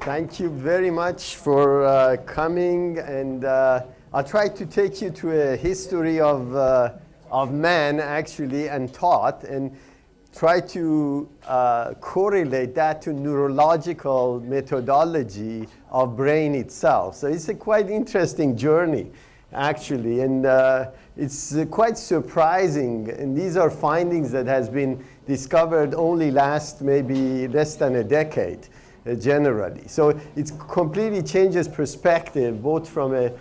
Thank you very much for coming, and I'll try to take you to a history of man, actually, and thought, and try to correlate that to neurological methodology of brain itself. So it's a quite interesting journey, actually, and it's quite surprising. And these are findings that has been discovered only last maybe less than a decade. Generally. So it completely changes perspective, both from a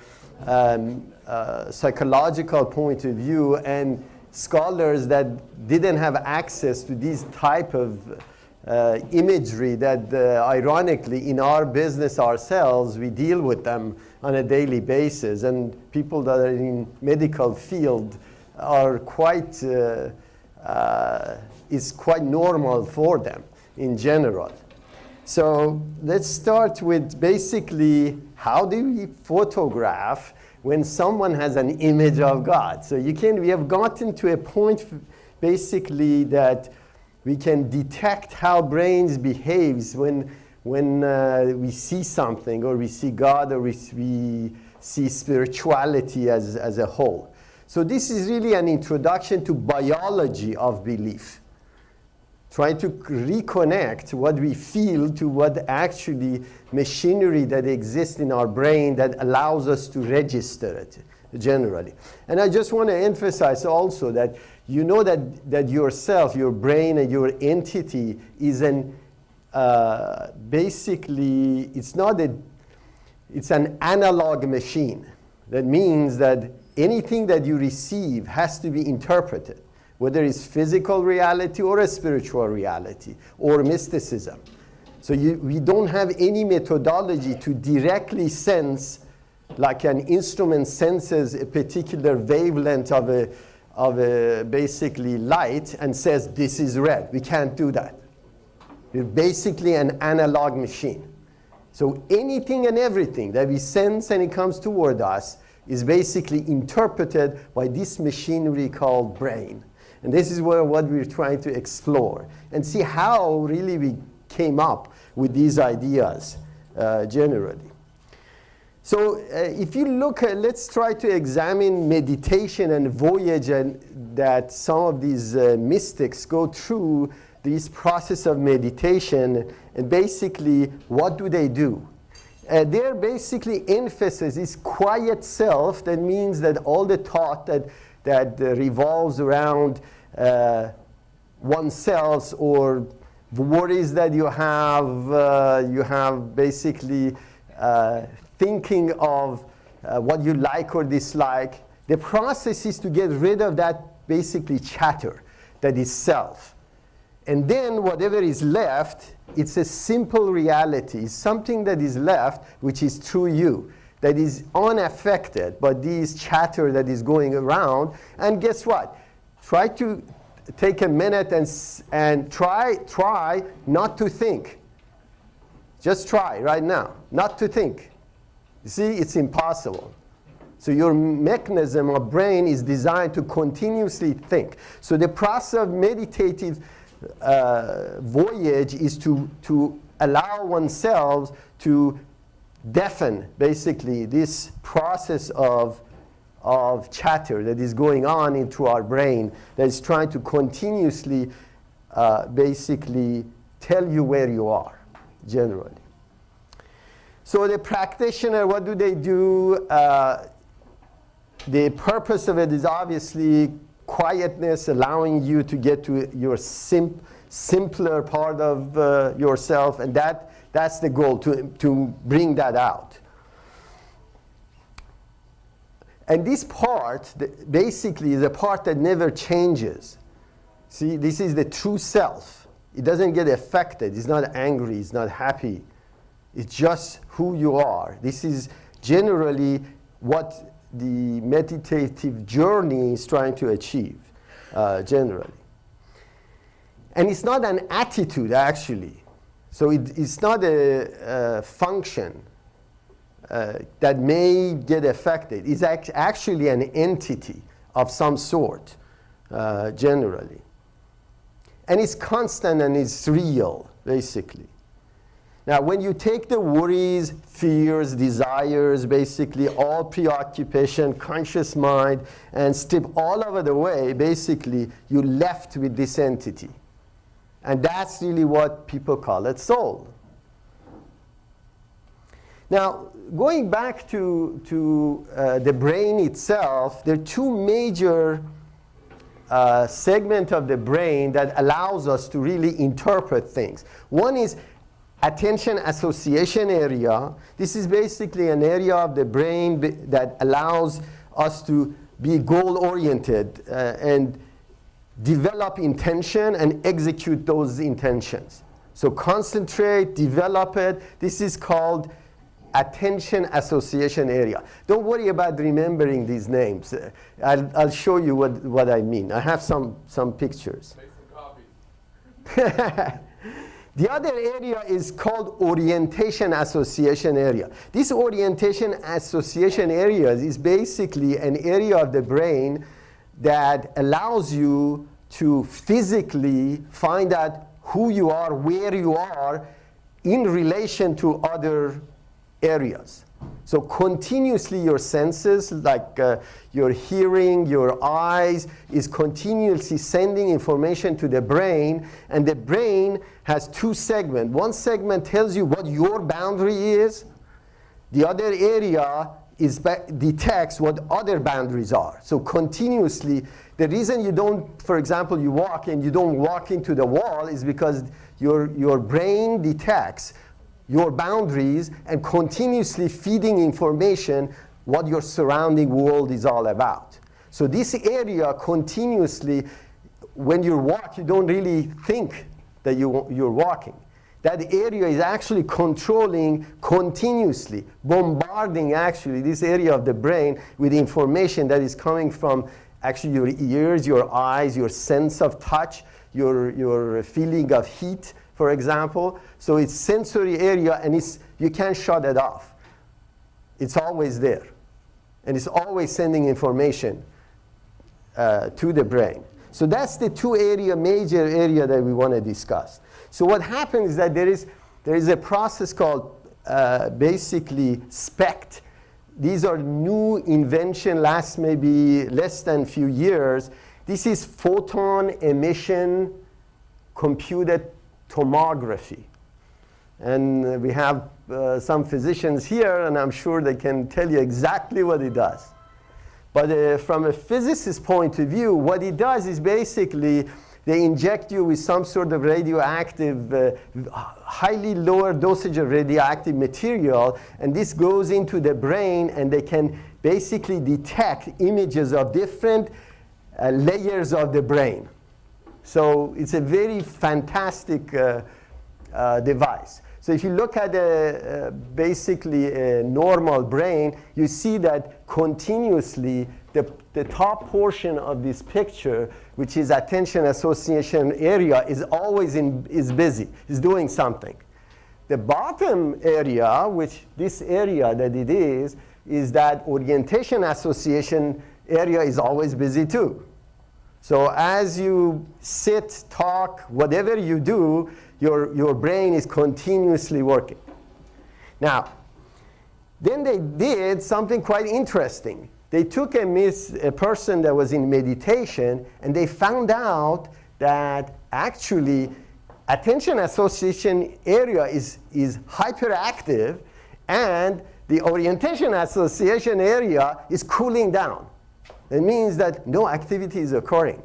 psychological point of view, and scholars that didn't have access to these type of imagery that ironically in our business ourselves, we deal with them on a daily basis, and people that are in medical field are quite, is quite normal for them in general. So let's start with basically how do we photograph when someone has an image of God? So we have gotten to a point basically that we can detect how brains behaves when we see something, or we see God, or we see spirituality as a whole. So this is really an introduction to biology of belief. Trying to reconnect what we feel to what actually machinery that exists in our brain that allows us to register it generally. And I just want to emphasize also that you know that yourself, your brain, and your entity is basically, it's an analog machine. That means that anything that you receive has to be interpreted, whether it's physical reality or a spiritual reality or mysticism. So we don't have any methodology to directly sense, like an instrument senses a particular wavelength of a basically light and says this is red. We can't do that. We're basically an analog machine. So anything and everything that we sense and it comes toward us is basically interpreted by this machinery called brain. And this is what we're trying to explore and see how really we came up with these ideas generally. So if you look at, let's try to examine meditation and voyage, and that some of these mystics go through this process of meditation, and basically what do they do? Their basically emphasis is quiet self. That means that all the thought that revolves around oneself, or worries that you have basically thinking of what you like or dislike. The process is to get rid of that basically chatter that is self. And then whatever is left, it's a simple reality, something that is left which is true you, that is unaffected by this chatter that is going around. And guess what? Try to take a minute and try not to think. Just try right now, not to think. You see, it's impossible. So your mechanism of brain is designed to continuously think. So the process of meditative voyage is to allow oneself to deafen basically this process of chatter that is going on into our brain, that is trying to continuously basically tell you where you are generally. So the practitioner, what do they do? The purpose of it is obviously quietness, allowing you to get to your simpler part of yourself, and that's the goal, to bring that out. And this part basically is a part that never changes. See, this is the true self. It doesn't get affected. It's not angry. It's not happy. It's just who you are. This is generally what the meditative journey is trying to achieve, generally. And it's not an attitude, actually. So it's not a function that may get affected. It's actually an entity of some sort, generally. And it's constant and it's real, basically. Now, when you take the worries, fears, desires, basically all preoccupation, conscious mind, and strip all of it away, basically, you're left with this entity. And that's really what people call it soul. Now, going back to the brain itself, there are two major segments of the brain that allows us to really interpret things. One is attention association area. This is basically an area of the brain that allows us to be goal-oriented and develop intention and execute those intentions. So concentrate, develop it. This is called attention association area. Don't worry about remembering these names. I'll show you what I mean. I have some pictures. Make some copies. The other area is called orientation association area. This orientation association area is basically an area of the brain that allows you to physically find out who you are, where you are in relation to other areas. So continuously your senses, like your hearing, your eyes, is continuously sending information to the brain, and the brain has two segments. One segment tells you what your boundary is. The other area detects what other boundaries are. So continuously, the reason you don't, for example, you walk and you don't walk into the wall is because your brain detects your boundaries and continuously feeding information what your surrounding world is all about. So this area continuously, when you walk, you don't really think that you're walking. That area is actually controlling continuously, bombarding actually this area of the brain with information that is coming from actually your ears, your eyes, your sense of touch, your feeling of heat, for example. So it's sensory area, and you can't shut it off. It's always there. And it's always sending information to the brain. So that's the major area that we want to discuss. So what happens is that there is a process called basically SPECT. These are new invention, last maybe less than few years. This is photon emission computed tomography. And we have some physicians here, and I'm sure they can tell you exactly what it does. But from a physicist's point of view, what it does is basically they inject you with some sort of radioactive, highly lower dosage of radioactive material, and this goes into the brain, and they can basically detect images of different layers of the brain. So it's a very fantastic device. So if you look at basically a normal brain, you see that continuously the top portion of this picture, which is attention association area, is always is busy, is doing something. The bottom area, which this area that it is that orientation association area is always busy too. So as you sit, talk, whatever you do, your brain is continuously working. Now, then they did something quite interesting. They took a person that was in meditation, and they found out that actually attention association area is hyperactive, and the orientation association area is cooling down. It means that no activity is occurring.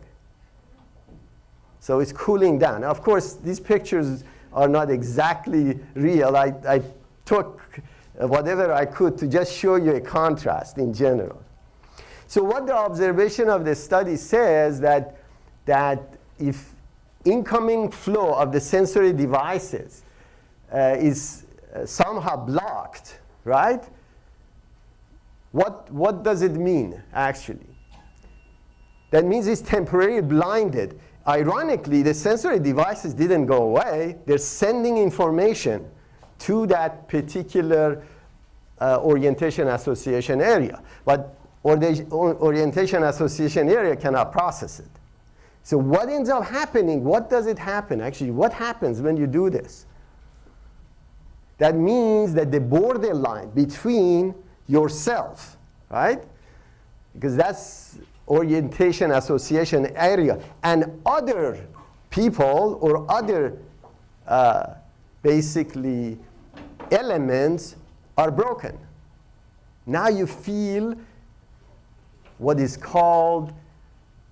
So it's cooling down. Now, of course, these pictures are not exactly real. I took whatever I could to just show you a contrast in general. So what the observation of the study says that if incoming flow of the sensory devices is somehow blocked, right? What does it mean, actually? That means it's temporarily blinded. Ironically, the sensory devices didn't go away. They're sending information to that particular orientation association area. But the orientation association area cannot process it. So what ends up happening? What does it happen? Actually, what happens when you do this? that means that the borderline between yourself, right? Because that's orientation association area, and other people or other basically elements are broken. Now you feel what is called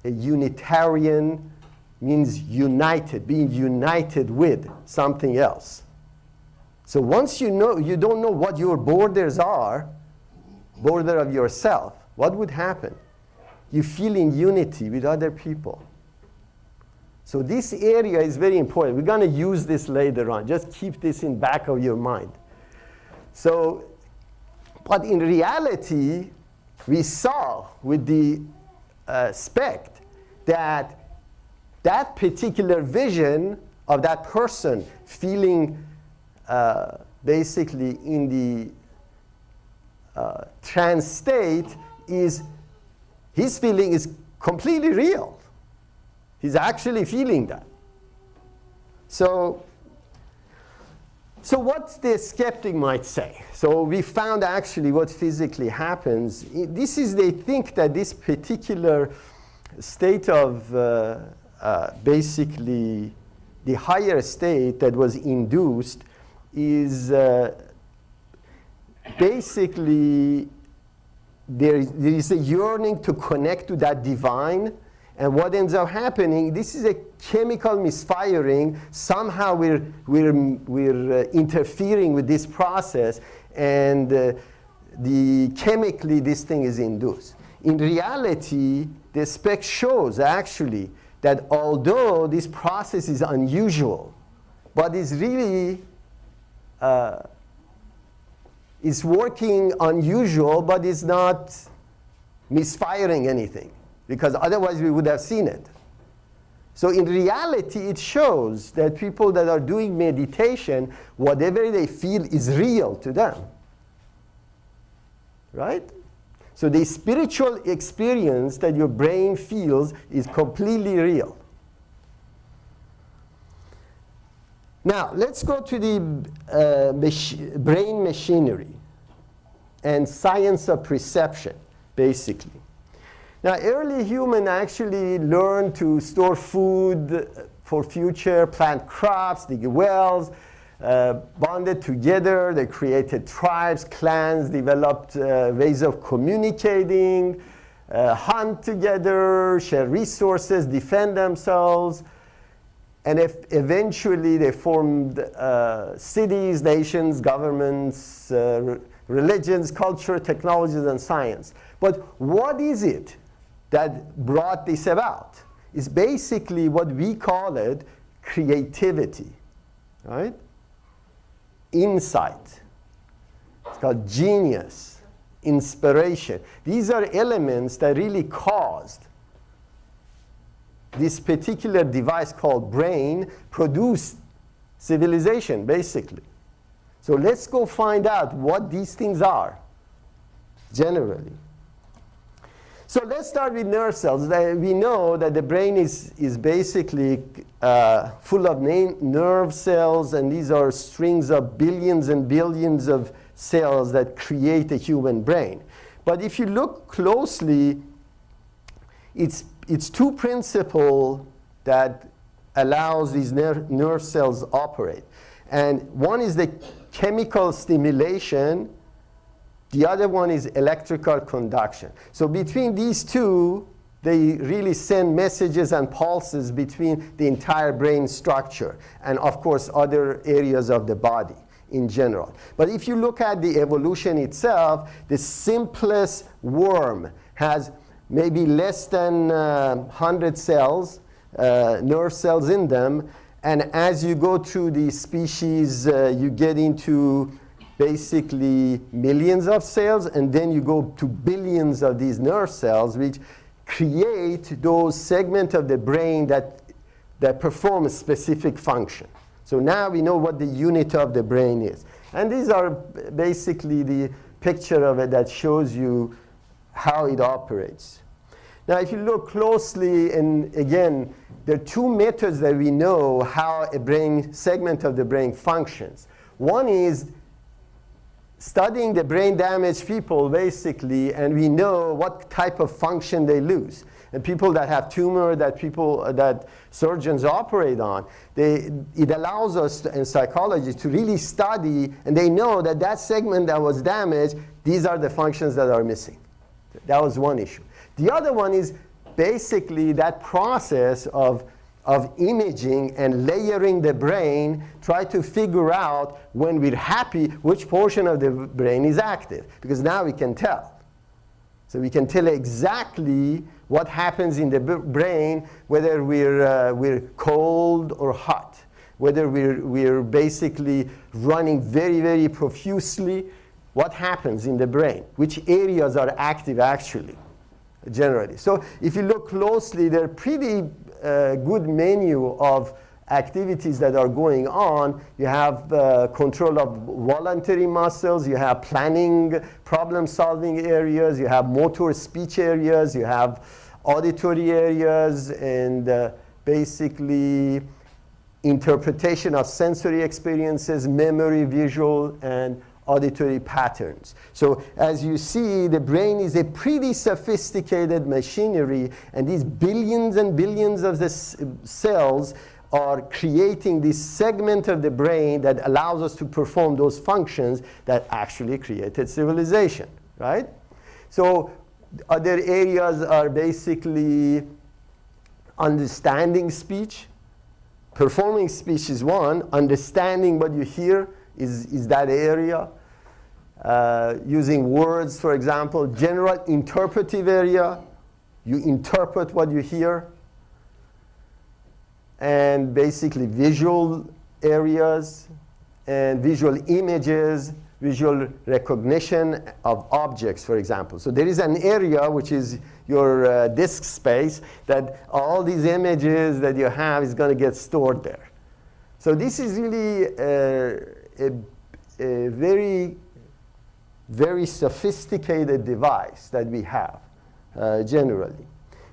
a Unitarian, means united, being united with something else. So once you know, you don't know what your borders are, border of yourself, what would happen? You feel in unity with other people. So this area is very important. We're going to use this later on. Just keep this in back of your mind. So, but in reality, we saw with the SPECT that that particular vision of that person feeling basically in the trance state is, his feeling is completely real. He's actually feeling that. So what the skeptic might say. So we found actually what physically happens. This is, they think that this particular state of basically the higher state that was induced is basically there is a yearning to connect to that divine. And what ends up happening, this is a chemical misfiring. Somehow we're interfering with this process, and chemically this thing is induced. In reality, the spec shows actually that although this process is unusual, but it's really is working unusual, but it's not misfiring anything, because otherwise we would have seen it. So in reality, it shows that people that are doing meditation, whatever they feel is real to them. Right? So the spiritual experience that your brain feels is completely real. Now, let's go to the brain machinery and science of perception, basically. Now, early humans actually learned to store food for future, plant crops, dig wells, bonded together. They created tribes, clans, developed ways of communicating, hunt together, share resources, defend themselves. And eventually they formed cities, nations, governments, religions, culture, technologies, and science. But what is it that brought this about? It's basically what we call it creativity, right? Insight. It's called genius, inspiration. These are elements that really caused this particular device called brain produce civilization, basically. So let's go find out what these things are, generally. So let's start with nerve cells. We know that the brain is basically full of nerve cells, and these are strings of billions and billions of cells that create a human brain. But if you look closely, it's two principles that allows these nerve cells operate. And one is the chemical stimulation. The other one is electrical conduction. So between these two, they really send messages and pulses between the entire brain structure and, of course, other areas of the body in general. But if you look at the evolution itself, the simplest worm has maybe less than 100 cells, nerve cells in them. And as you go through the species, you get into basically millions of cells, and then you go to billions of these nerve cells, which create those segments of the brain that perform a specific function. So now we know what the unit of the brain is. And these are basically the picture of it that shows you how it operates. Now, if you look closely, and again, there are two methods that we know how a brain segment of the brain functions. One is studying the brain damaged people, basically, and we know what type of function they lose. And people that have tumor, that surgeons operate on, it allows us in psychology to really study, and they know that that segment that was damaged, these are the functions that are missing. That was one issue. The other one is basically that process of imaging and layering the brain, try to figure out when we're happy which portion of the brain is active, because now we can tell. So we can tell exactly what happens in the brain, whether we're cold or hot, whether we're basically running very, very profusely, what happens in the brain, which areas are active actually, generally. So if you look closely, there are pretty good menu of activities that are going on. You have control of voluntary muscles, you have planning, problem-solving areas, you have motor speech areas, you have auditory areas, and basically interpretation of sensory experiences, memory, visual, and auditory patterns. So as you see, the brain is a pretty sophisticated machinery, and these billions and billions of the cells are creating this segment of the brain that allows us to perform those functions that actually created civilization, right? So other areas are basically understanding speech. Performing speech is one. Understanding what you hear is that area. Using words, for example. General interpretive area. You interpret what you hear. And basically visual areas and visual images, visual recognition of objects, for example. So there is an area which is your disk space that all these images that you have is going to get stored there. So this is really a very, very sophisticated device that we have generally.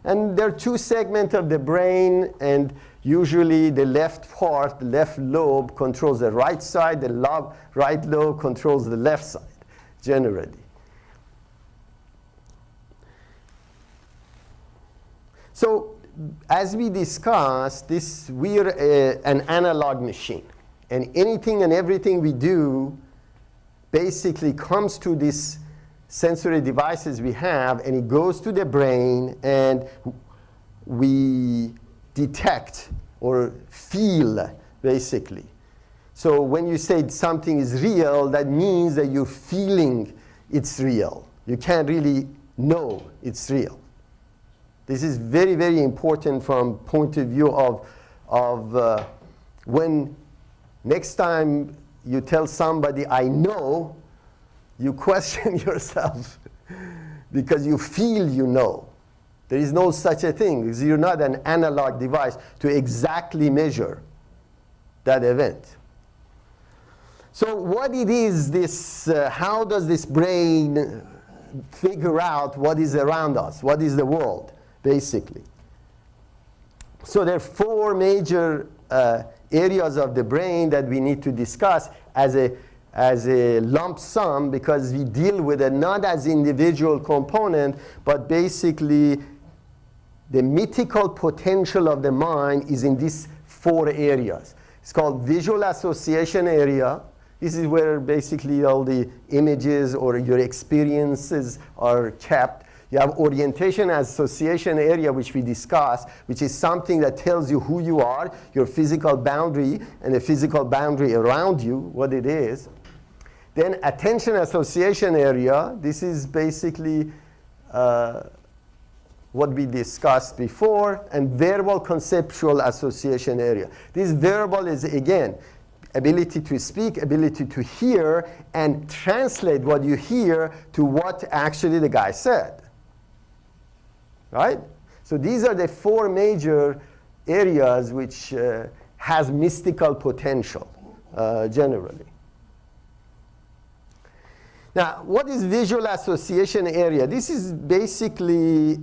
And there are two segments of the brain, and usually the left part, the left lobe, controls the right side, the right lobe controls the left side, generally. So as we discussed, we're an analog machine. And anything and everything we do basically comes to these sensory devices we have, and it goes to the brain, and we detect or feel, basically. So when you say something is real, that means that you're feeling it's real. You can't really know it's real. This is very, very important from point of view of when next time you tell somebody, I know, you question yourself because you feel you know. There is no such a thing, because you're not an analog device to exactly measure that event. So what it is, how does this brain figure out what is around us, what is the world, basically? So there are four major areas of the brain that we need to discuss as a lump sum, because we deal with it not as individual component, but basically the mythical potential of the mind is in these four areas. It's called visual association area. This is where basically all the images or your experiences are kept. You have orientation association area, which we discussed, which is something that tells you who you are, your physical boundary, and the physical boundary around you, what it is. Then attention association area, this is basically what we discussed before, and verbal conceptual association area. This verbal is, again, ability to speak, ability to hear, and translate what you hear to what actually the guy said. Right? So these are the four major areas which has mystical potential, generally. Now, what is visual association area? This is basically,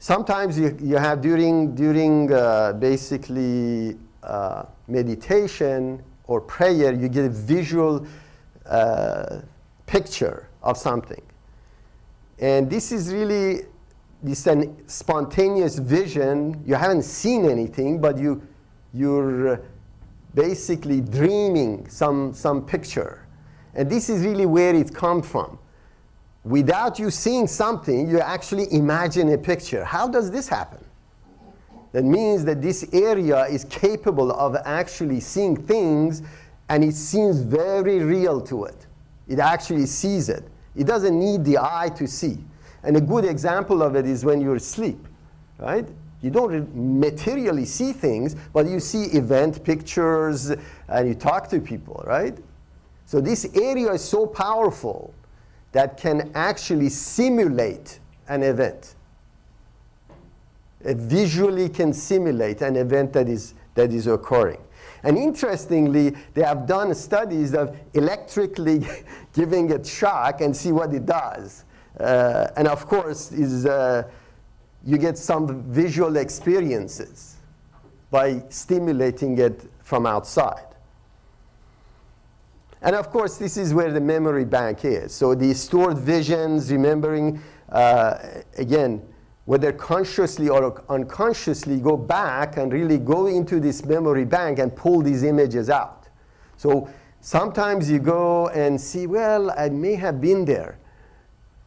sometimes you have during basically meditation or prayer, you get a visual picture of something. And this is really this an spontaneous vision. You haven't seen anything, but you're basically dreaming some picture. And this is really where it comes from. Without you seeing something, you actually imagine a picture. How does this happen? That means that this area is capable of actually seeing things, and it seems very real to it. It actually sees it. It doesn't need the eye to see. And a good example of it is when you're asleep, right? You don't materially see things, but you see event pictures and you talk to people, right? So this area is so powerful that can actually simulate an event. It visually can simulate an event that is occurring. And interestingly, they have done studies of electrically giving it shock and see what it does. And of course, you get some visual experiences by stimulating it from outside. And of course, this is where the memory bank is. So the stored visions, remembering, again, whether consciously or unconsciously, go back and really go into this memory bank and pull these images out. So sometimes you go and see, well, I may have been there,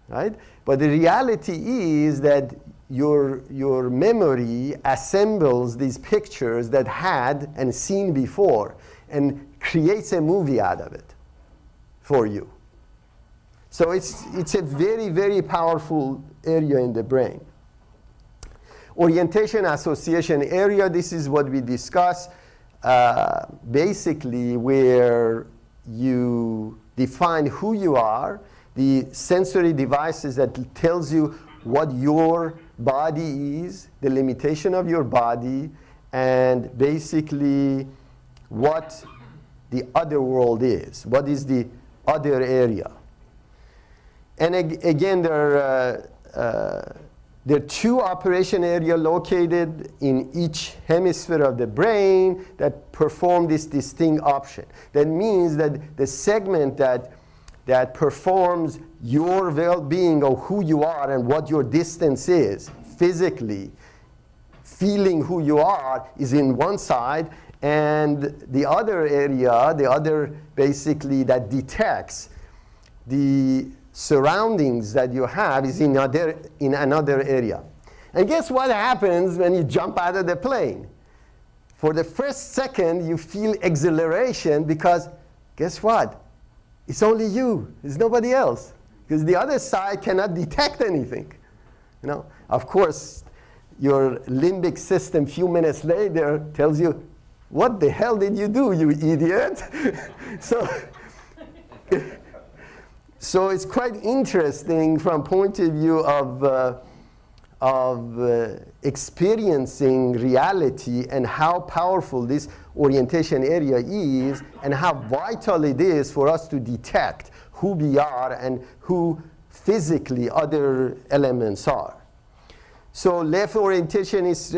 right? But the reality is that your memory assembles these pictures that had and seen before and creates a movie out of it for you. So it's a very, very powerful area in the brain. Orientation association area, this is what we discuss, basically where you define who you are, the sensory devices that tells you what your body is, the limitation of your body, and basically what the other world is. What is the other area? And again, there are two operation areas located in each hemisphere of the brain that perform this distinct option. That means that the segment that performs your well-being of who you are and what your distance is physically, feeling who you are, is in one side, and the other area, the other basically that detects the surroundings that you have, is in another area. And guess what happens when you jump out of the plane? For the first second, you feel exhilaration because guess what? It's only you. It's nobody else. Because the other side cannot detect anything. You know? Of course, your limbic system, few minutes later, tells you, what the hell did you do, you idiot? So it's quite interesting from point of view of experiencing reality and how powerful this orientation area is and how vital it is for us to detect who we are and who physically other elements are. So left orientation is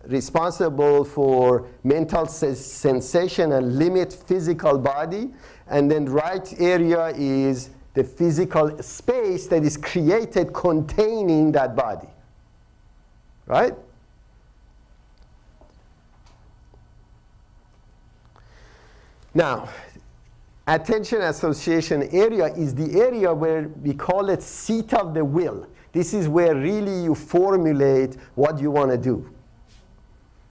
responsible for mental sensation and limit physical body. And then right area is the physical space that is created containing that body. Right? Now, attention association area is the area where we call it seat of the will. This is where really you formulate what you want to do.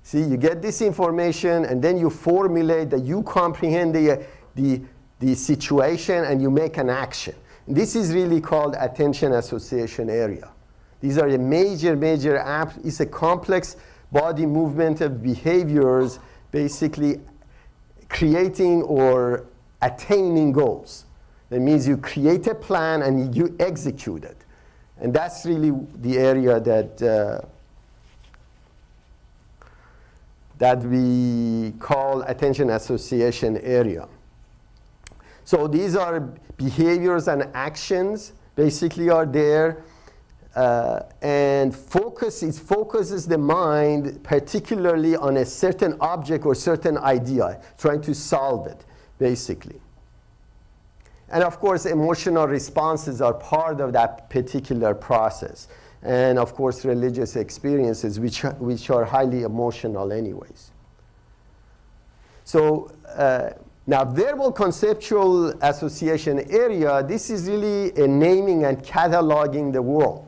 See, you get this information and then you formulate that you comprehend the situation and you make an action. This is really called attention association area. These are the major it's a complex body movement of behaviors, basically creating or attaining goals. That means you create a plan and you execute it. And that's really the area that we call attention association area. So these are behaviors and actions basically are there. And and it focuses the mind particularly on a certain object or certain idea, trying to solve it, basically. And of course, emotional responses are part of that particular process. And of course, religious experiences, which are highly emotional anyways. So now, verbal conceptual association area, this is really a naming and cataloging the world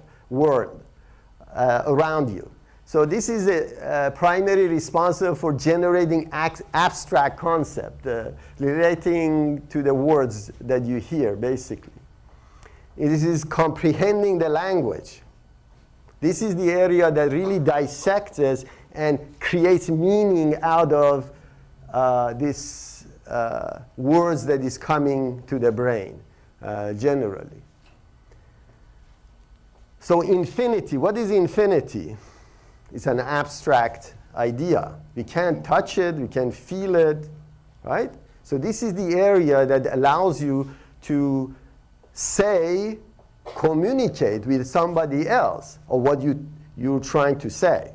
around you. So this is a primary responsible for generating abstract concept, relating to the words that you hear, basically. This is comprehending the language. This is the area that really dissects it and creates meaning out of this words that is coming to the brain, generally. So infinity, what is infinity? It's an abstract idea. We can't touch it, we can't feel it, right? So this is the area that allows you to say, communicate with somebody else or what you're trying to say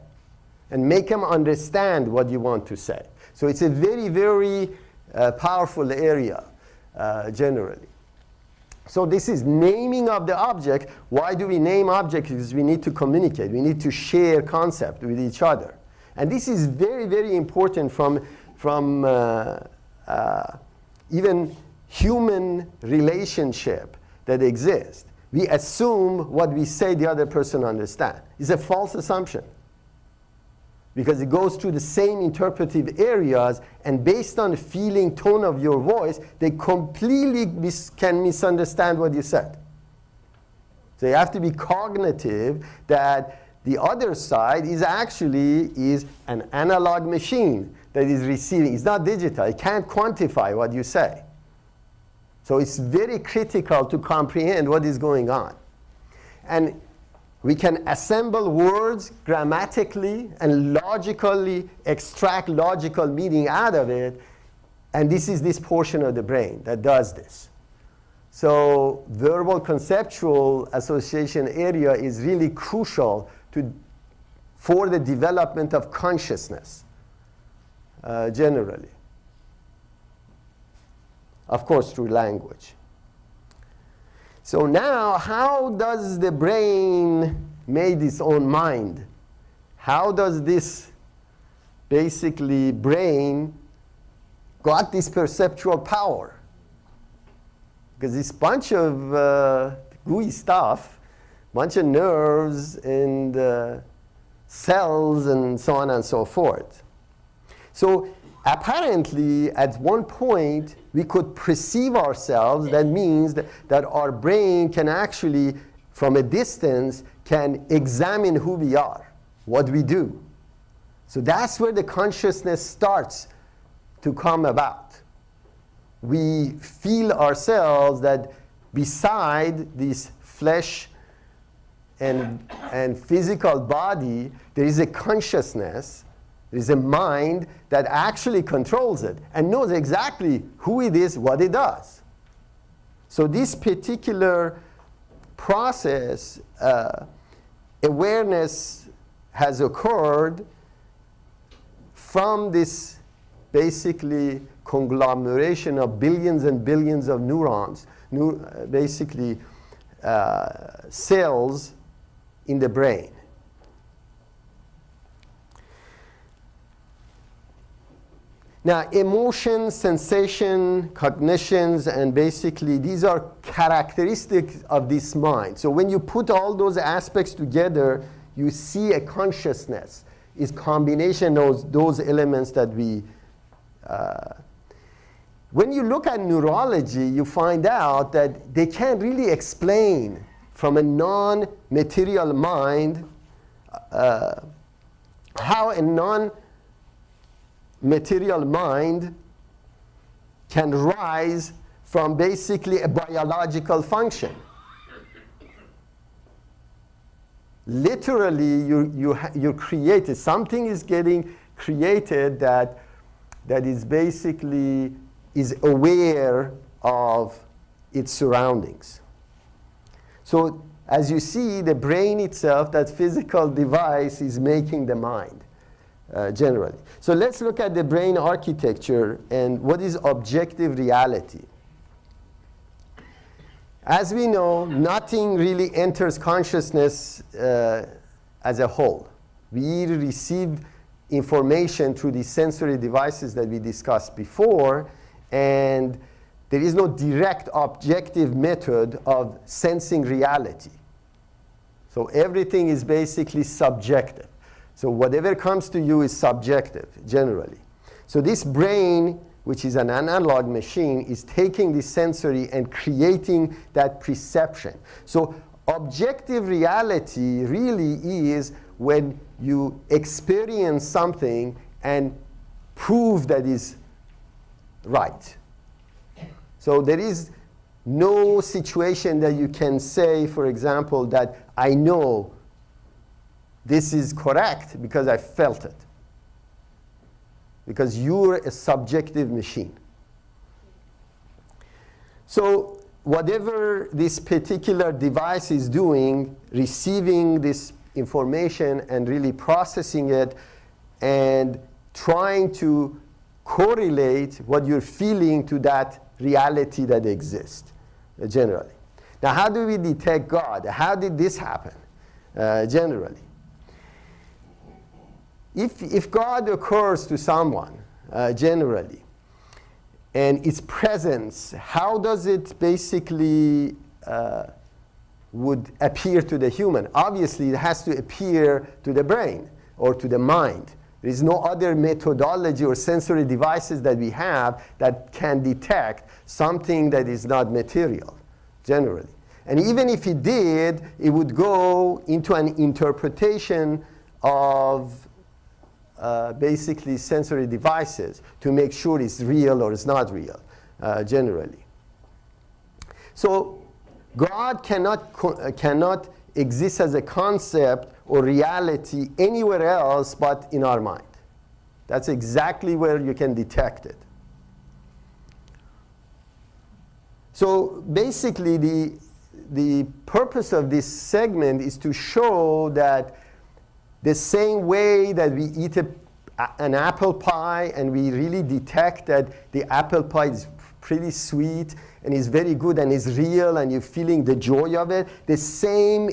and make them understand what you want to say. So it's a very, very powerful area, generally. So this is naming of the object. Why do we name objects? Because we need to communicate. We need to share concept with each other. And this is very, very important from even human relationship that exists. We assume what we say the other person understands. It's a false assumption, because it goes through the same interpretive areas, and based on the feeling, tone of your voice, they completely can misunderstand what you said. So you have to be cognitive that the other side is actually an analog machine that is receiving. It's not digital. It can't quantify what you say. So it's very critical to comprehend what is going on. And we can assemble words grammatically and logically extract logical meaning out of it. And this is this portion of the brain that does this. So verbal conceptual association area is really crucial for the development of consciousness, generally. Of course, through language. So now, how does the brain make its own mind? How does this basically brain got this perceptual power? Because this bunch of gooey stuff, bunch of nerves and cells and so on and so forth. So apparently, at one point, we could perceive ourselves. That means that our brain can actually, from a distance, can examine who we are, what we do. So that's where the consciousness starts to come about. We feel ourselves that beside this flesh and physical body, there is a consciousness. There is a mind that actually controls it and knows exactly who it is, what it does. So this particular process, awareness has occurred from this basically conglomeration of billions and billions of neurons, basically cells in the brain. Now, emotion, sensation, cognitions, and basically these are characteristics of this mind. So when you put all those aspects together, you see a consciousness. It's combination of those elements that we... when you look at neurology, you find out that they can't really explain from a non-material mind how a non-material mind can rise from basically a biological function. Literally, you're created. Something is getting created that is basically is aware of its surroundings. So as you see, the brain itself, that physical device, is making the mind, generally. So let's look at the brain architecture and what is objective reality. As we know, nothing really enters consciousness as a whole. We receive information through the sensory devices that we discussed before, and there is no direct objective method of sensing reality. So everything is basically subjective. So whatever comes to you is subjective, generally. So this brain, which is an analog machine, is taking the sensory and creating that perception. So objective reality really is when you experience something and prove that is right. So there is no situation that you can say, for example, that I know this is correct because I felt it. Because you're a subjective machine. So whatever this particular device is doing, receiving this information and really processing it and trying to correlate what you're feeling to that reality that exists, generally. Now, how do we detect God? How did this happen, generally? If God occurs to someone, generally, and its presence, how does it basically would appear to the human? Obviously, it has to appear to the brain or to the mind. There is no other methodology or sensory devices that we have that can detect something that is not material, generally. And even if it did, it would go into an interpretation of basically sensory devices to make sure it's real or it's not real, generally. So God cannot exist as a concept or reality anywhere else but in our mind. That's exactly where you can detect it. So basically the purpose of this segment is to show that the same way that we eat an apple pie and we really detect that the apple pie is pretty sweet and is very good and is real and you're feeling the joy of it, the same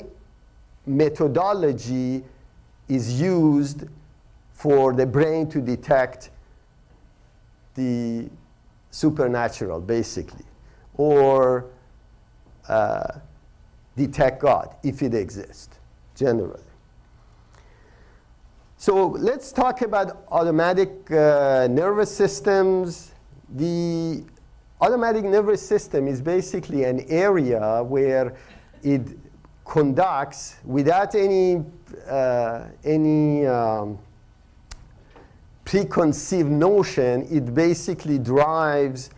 methodology is used for the brain to detect the supernatural, basically, or detect God, if it exists, generally. So let's talk about automatic nervous systems. The automatic nervous system is basically an area where it conducts, without any preconceived notion, it basically drives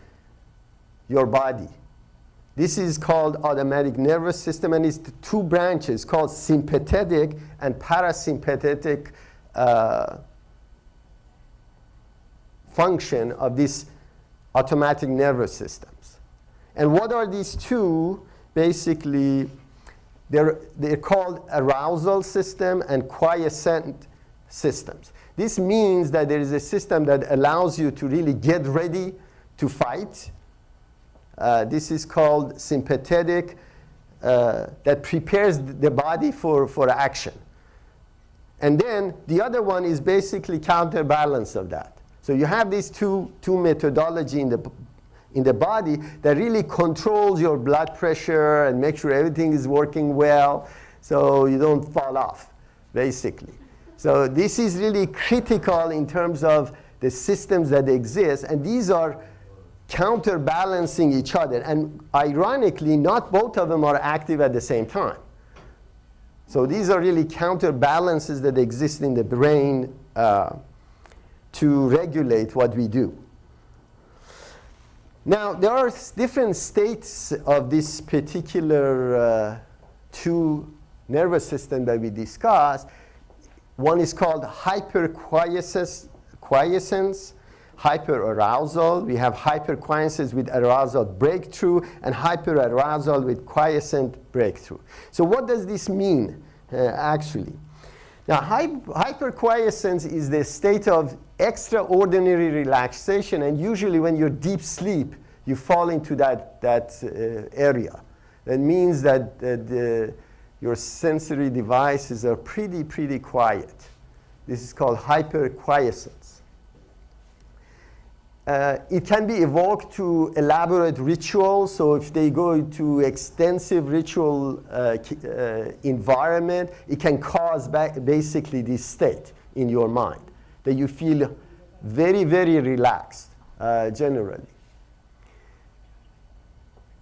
your body. This is called automatic nervous system, and it's the two branches called sympathetic and parasympathetic function of this automatic nervous systems. And what are these two? Basically, they're called arousal system and quiescent systems. This means that there is a system that allows you to really get ready to fight. This is called sympathetic, that prepares the body for action. And then the other one is basically counterbalance of that. So you have these two methodology in the body that really controls your blood pressure and make sure everything is working well so you don't fall off, basically. So this is really critical in terms of the systems that exist, and these are counterbalancing each other. And ironically, not both of them are active at the same time. So these are really counterbalances that exist in the brain to regulate what we do. Now, there are different states of this particular two nervous system that we discussed. One is called hyperquiescence. hyperarousal, we have hyperquiescence with arousal breakthrough, and hyperarousal with quiescent breakthrough. So what does this mean, actually? Now, hyperquiescence is the state of extraordinary relaxation, and usually when you're deep sleep, you fall into that area. That means that your sensory devices are pretty quiet. This is called hyperquiescence. It can be evoked to elaborate rituals. So if they go to extensive ritual environment, it can cause basically this state in your mind, that you feel very relaxed, generally.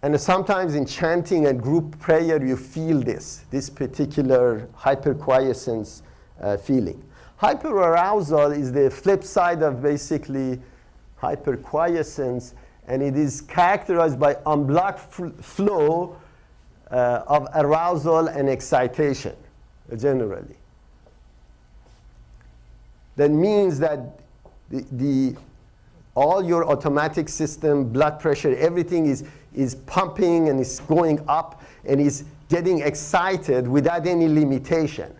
And sometimes in chanting and group prayer, you feel this particular hyperquiescence feeling. Hyperarousal is the flip side of basically hyperquiescence, and it is characterized by unblocked flow of arousal and excitation, generally. That means that all your automatic system, blood pressure, everything is pumping and is going up and is getting excited without any limitation.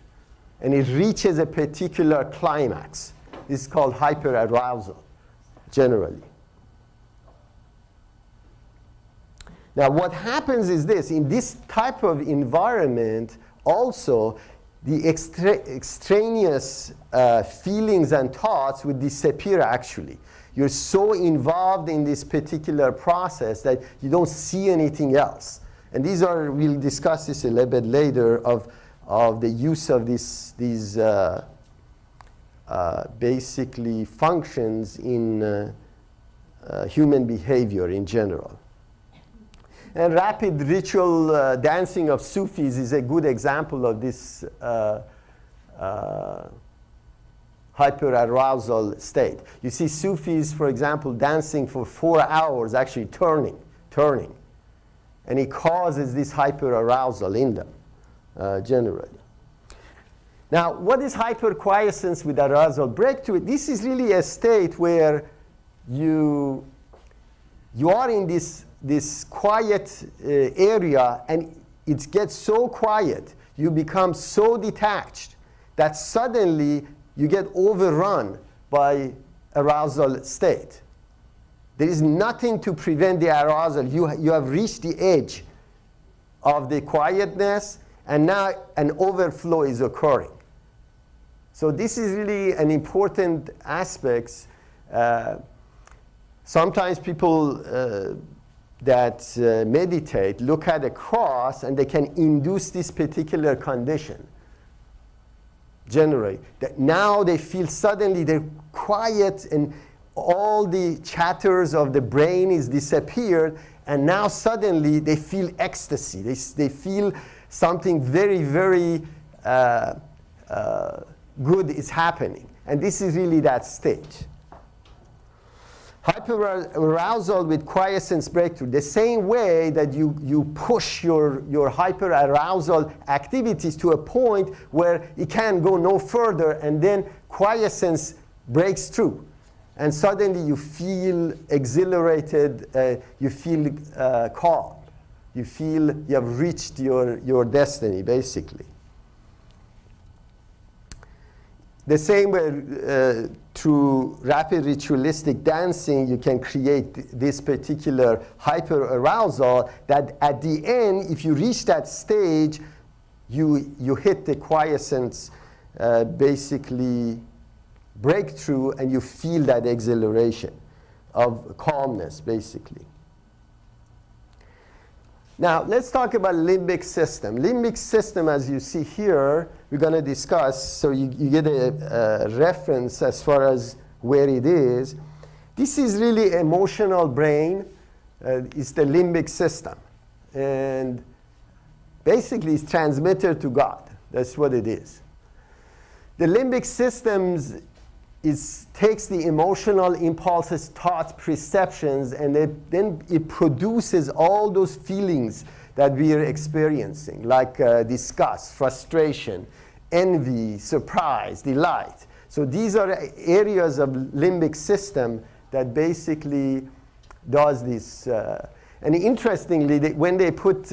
And it reaches a particular climax. This is called hyperarousal, generally. Now, what happens is this. In this type of environment, also, the extraneous feelings and thoughts would disappear, actually. You're so involved in this particular process that you don't see anything else. And we'll discuss this a little bit later, of the use of these basically functions in human behavior in general. And rapid ritual dancing of Sufis is a good example of this hyperarousal state. You see Sufis, for example, dancing for 4 hours, actually turning. And it causes this hyperarousal in them, generally. Now, what is hyperquiescence with arousal breakthrough? This is really a state where you are in this quiet area, and it gets so quiet, you become so detached that suddenly you get overrun by arousal state. There is nothing to prevent the arousal. You have reached the edge of the quietness, and now an overflow is occurring. So this is really an important aspect. Sometimes people that meditate look at a cross, and they can induce this particular condition. Generally, that now they feel suddenly they're quiet, and all the chatters of the brain is disappeared, and now suddenly they feel ecstasy. They feel something very good is happening, and this is really that stage. Hyperarousal with quiescence breakthrough, the same way that you push your hyperarousal activities to a point where it can go no further, and then quiescence breaks through. And suddenly you feel exhilarated, you feel calm. You feel you have reached your destiny, basically. The same way through rapid ritualistic dancing, you can create this particular hyperarousal that at the end, if you reach that stage, you hit the quiescence, basically breakthrough, and you feel that exhilaration of calmness, basically. Now, let's talk about limbic system. Limbic system, as you see here, we're going to discuss, so you get a reference as far as where it is. This is really emotional brain. It's the limbic system. And basically, it's transmitter to God. That's what it is. The limbic system takes the emotional impulses, thoughts, perceptions, and then it produces all those feelings that we are experiencing, like disgust, frustration, envy, surprise, delight. So these are areas of limbic system that basically does this. And interestingly, when they put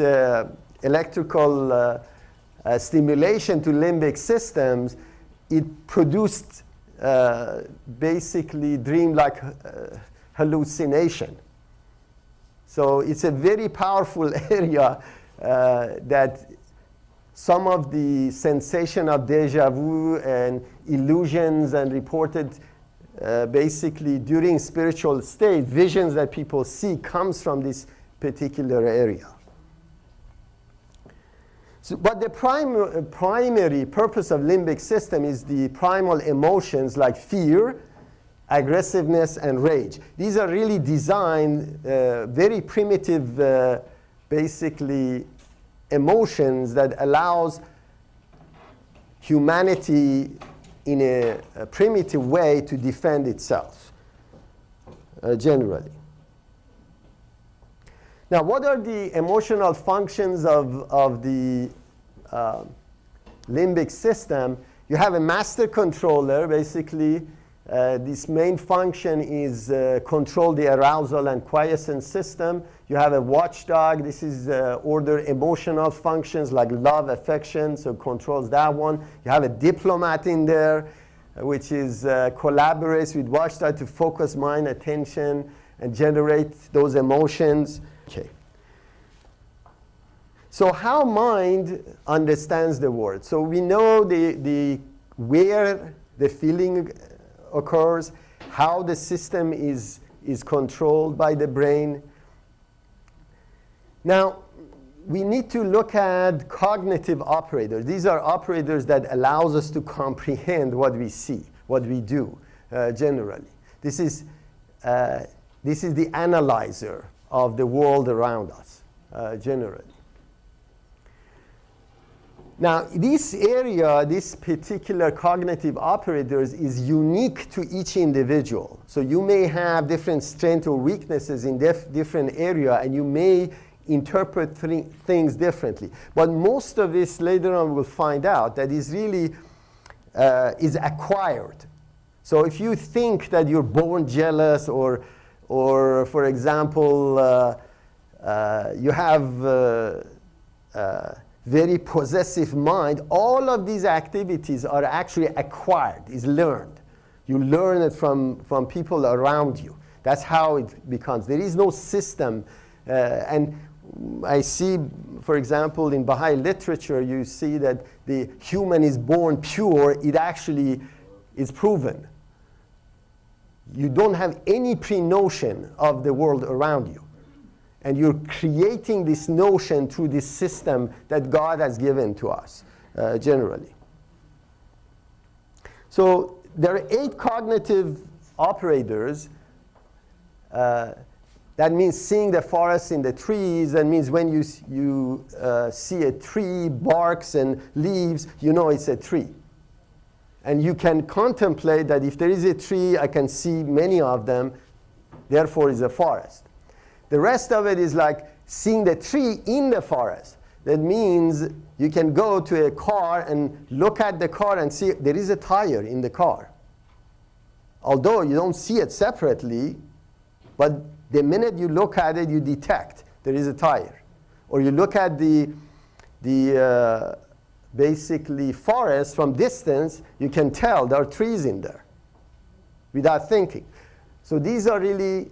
electrical stimulation to limbic systems, it produced basically dream-like hallucination. So it's a very powerful area that some of the sensation of deja vu and illusions and reported basically during spiritual state, visions that people see comes from this particular area. So, but the primary purpose of limbic system is the primal emotions like fear, aggressiveness, and rage. These are really designed, very primitive, basically emotions that allows humanity in a primitive way to defend itself, generally. Now, what are the emotional functions of the limbic system? You have a master controller, basically. This main function is control the arousal and quiescence system. You have a watchdog. This is order emotional functions like love, affection, so controls that one. You have a diplomat in there, which is collaborates with watchdog to focus mind, attention, and generate those emotions. Okay. So how mind understands the world? So we know where the feeling occurs, how the system is controlled by the brain. Now, we need to look at cognitive operators. These are operators that allows us to comprehend what we see, what we do, generally. This is the analyzer of the world around us, generally. Now, this area, this particular cognitive operators is unique to each individual. So you may have different strengths or weaknesses in different area, and you may interpret things differently. But most of this later on we'll find out that is really is acquired. So if you think that you're born jealous or for example, you have very possessive mind, all of these activities are actually acquired, is learned. You learn it from people around you. That's how it becomes. There is no system. And I see, for example, in Baha'i literature, you see that the human is born pure. It actually is proven. You don't have any pre-notion of the world around you. And you're creating this notion through this system that God has given to us, generally. So there are 8 cognitive operators. That means seeing the forest in the trees. That means when you see a tree, barks and leaves, you know it's a tree. And you can contemplate that if there is a tree, I can see many of them, therefore it's a forest. The rest of it is like seeing the tree in the forest. That means you can go to a car and look at the car and see there is a tire in the car. Although you don't see it separately, but the minute you look at it, you detect there is a tire. Or you look at the basically forest from distance, you can tell there are trees in there without thinking. So these are really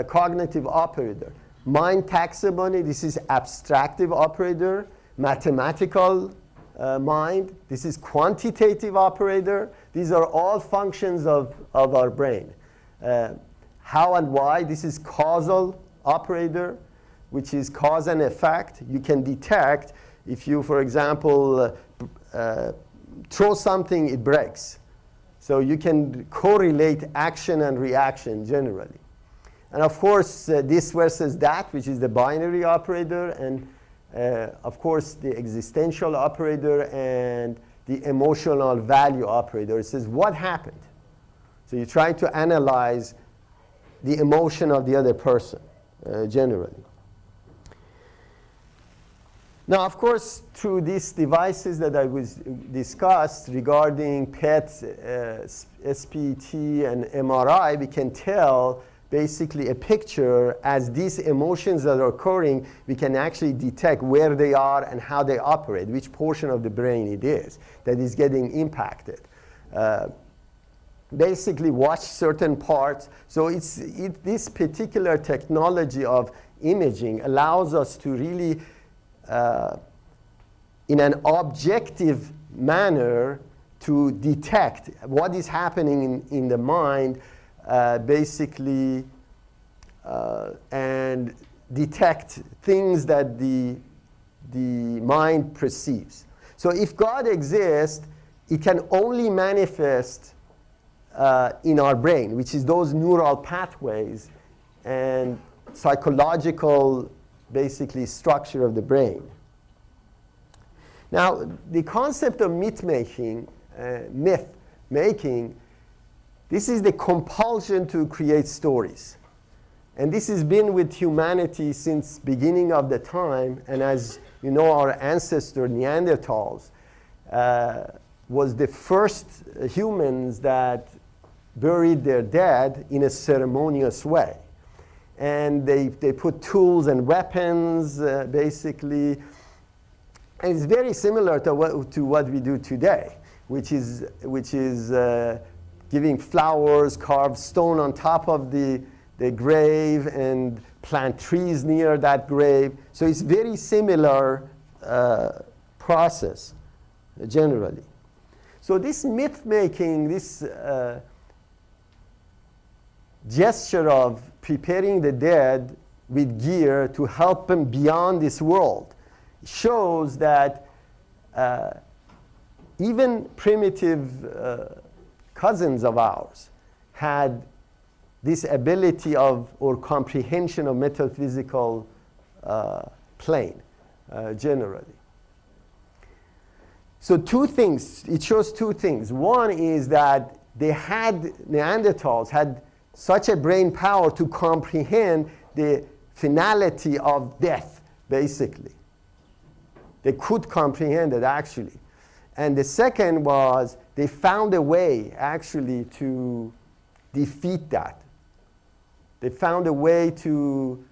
cognitive operator. Mind taxonomy, this is abstractive operator. Mathematical mind, this is quantitative operator. These are all functions of our brain. How and why, this is causal operator, which is cause and effect. You can detect if you, for example, throw something, it breaks. So you can correlate action and reaction generally. And of course, this versus that, which is the binary operator, and of course, the existential operator and the emotional value operator. It says, what happened? So you try to analyze the emotion of the other person, generally. Now, of course, through these devices that I was discussed regarding PET, SPET, and MRI, we can tell basically a picture as these emotions that are occurring, we can actually detect where they are and how they operate, which portion of the brain it is that is getting impacted. Basically watch certain parts. So this particular technology of imaging allows us to really, in an objective manner, to detect what is happening in the mind, basically, and detect things that the mind perceives. So if God exists, it can only manifest in our brain, which is those neural pathways and psychological, basically, structure of the brain. Now, the concept of myth-making, this is the compulsion to create stories. And this has been with humanity since beginning of the time. And as you know, our ancestor, Neanderthals, was the first humans that buried their dead in a ceremonious way. And they put tools and weapons, basically. And it's very similar to what we do today, which is giving flowers, carve stone on top of the grave, and plant trees near that grave. So it's very similar process, generally. So this myth-making, this gesture of preparing the dead with gear to help them beyond this world, shows that even primitive cousins of ours had this ability of, or comprehension of, metaphysical plane, generally. So two things, it shows two things. One is that Neanderthals had such a brain power to comprehend the finality of death, basically. They could comprehend it, actually. And the second was they found a way, actually, to defeat that. They found a way to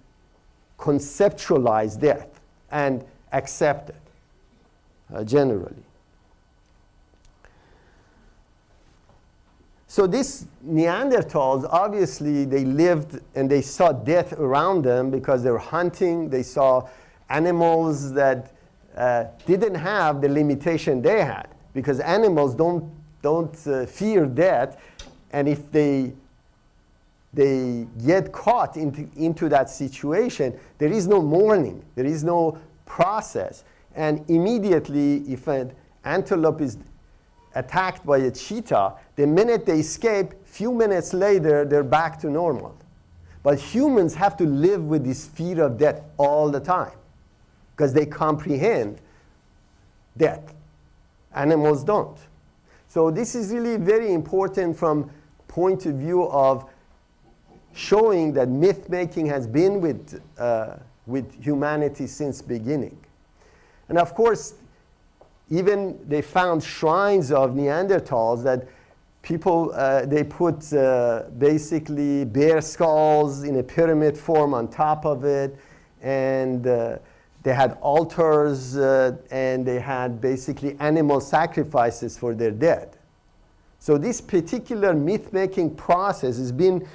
conceptualize death and accept it, generally. So these Neanderthals, obviously, they lived and they saw death around them because they were hunting. They saw animals that didn't have the limitation they had, because animals don't fear death, and if they get caught into that situation, there is no mourning, there is no process, and immediately if an antelope is attacked by a cheetah, the minute they escape, few minutes later they're back to normal. But humans have to live with this fear of death all the time, because they comprehend death. Animals don't. So this is really very important from point of view of showing that myth-making has been with humanity since beginning. And of course, even they found shrines of Neanderthals that people, they put basically bear skulls in a pyramid form on top of it, and they had altars, and they had basically animal sacrifices for their dead. So this particular myth-making process has been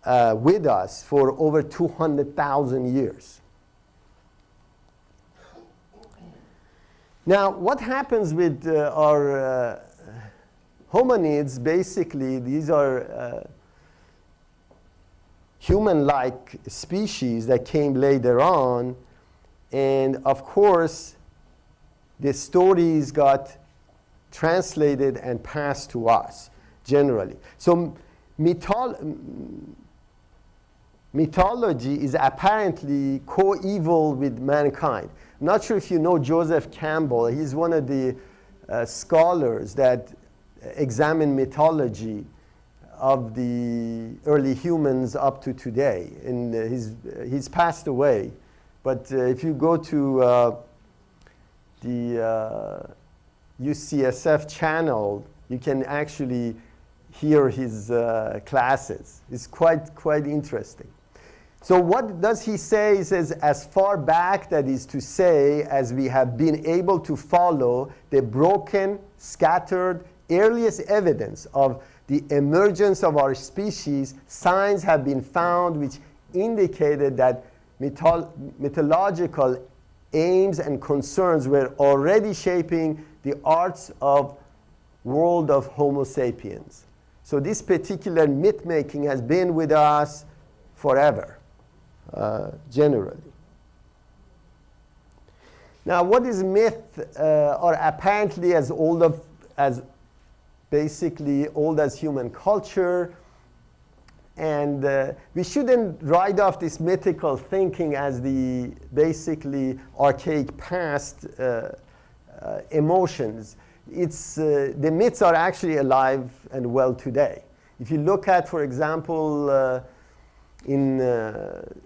with us for over 200,000 years. Now, what happens with our hominids? Basically, these are human-like species that came later on. And of course, the stories got translated and passed to us, generally. So mythology is apparently coeval with mankind. I'm not sure if you know Joseph Campbell. He's one of the scholars that examine mythology of the early humans up to today. And he's passed away. But if you go to the UCSF channel, you can actually hear his classes. It's quite interesting. So what does he say? He says, as far back, that is to say, as we have been able to follow the broken, scattered, earliest evidence of the emergence of our species, signs have been found which indicated that mythological aims and concerns were already shaping the arts of world of Homo sapiens. So this particular myth making has been with us forever, generally. Now, what is myth? Are apparently as old as basically old as human culture, and we shouldn't write off this mythical thinking as the basically archaic past emotions. The myths are actually alive and well today. If you look at, for example, in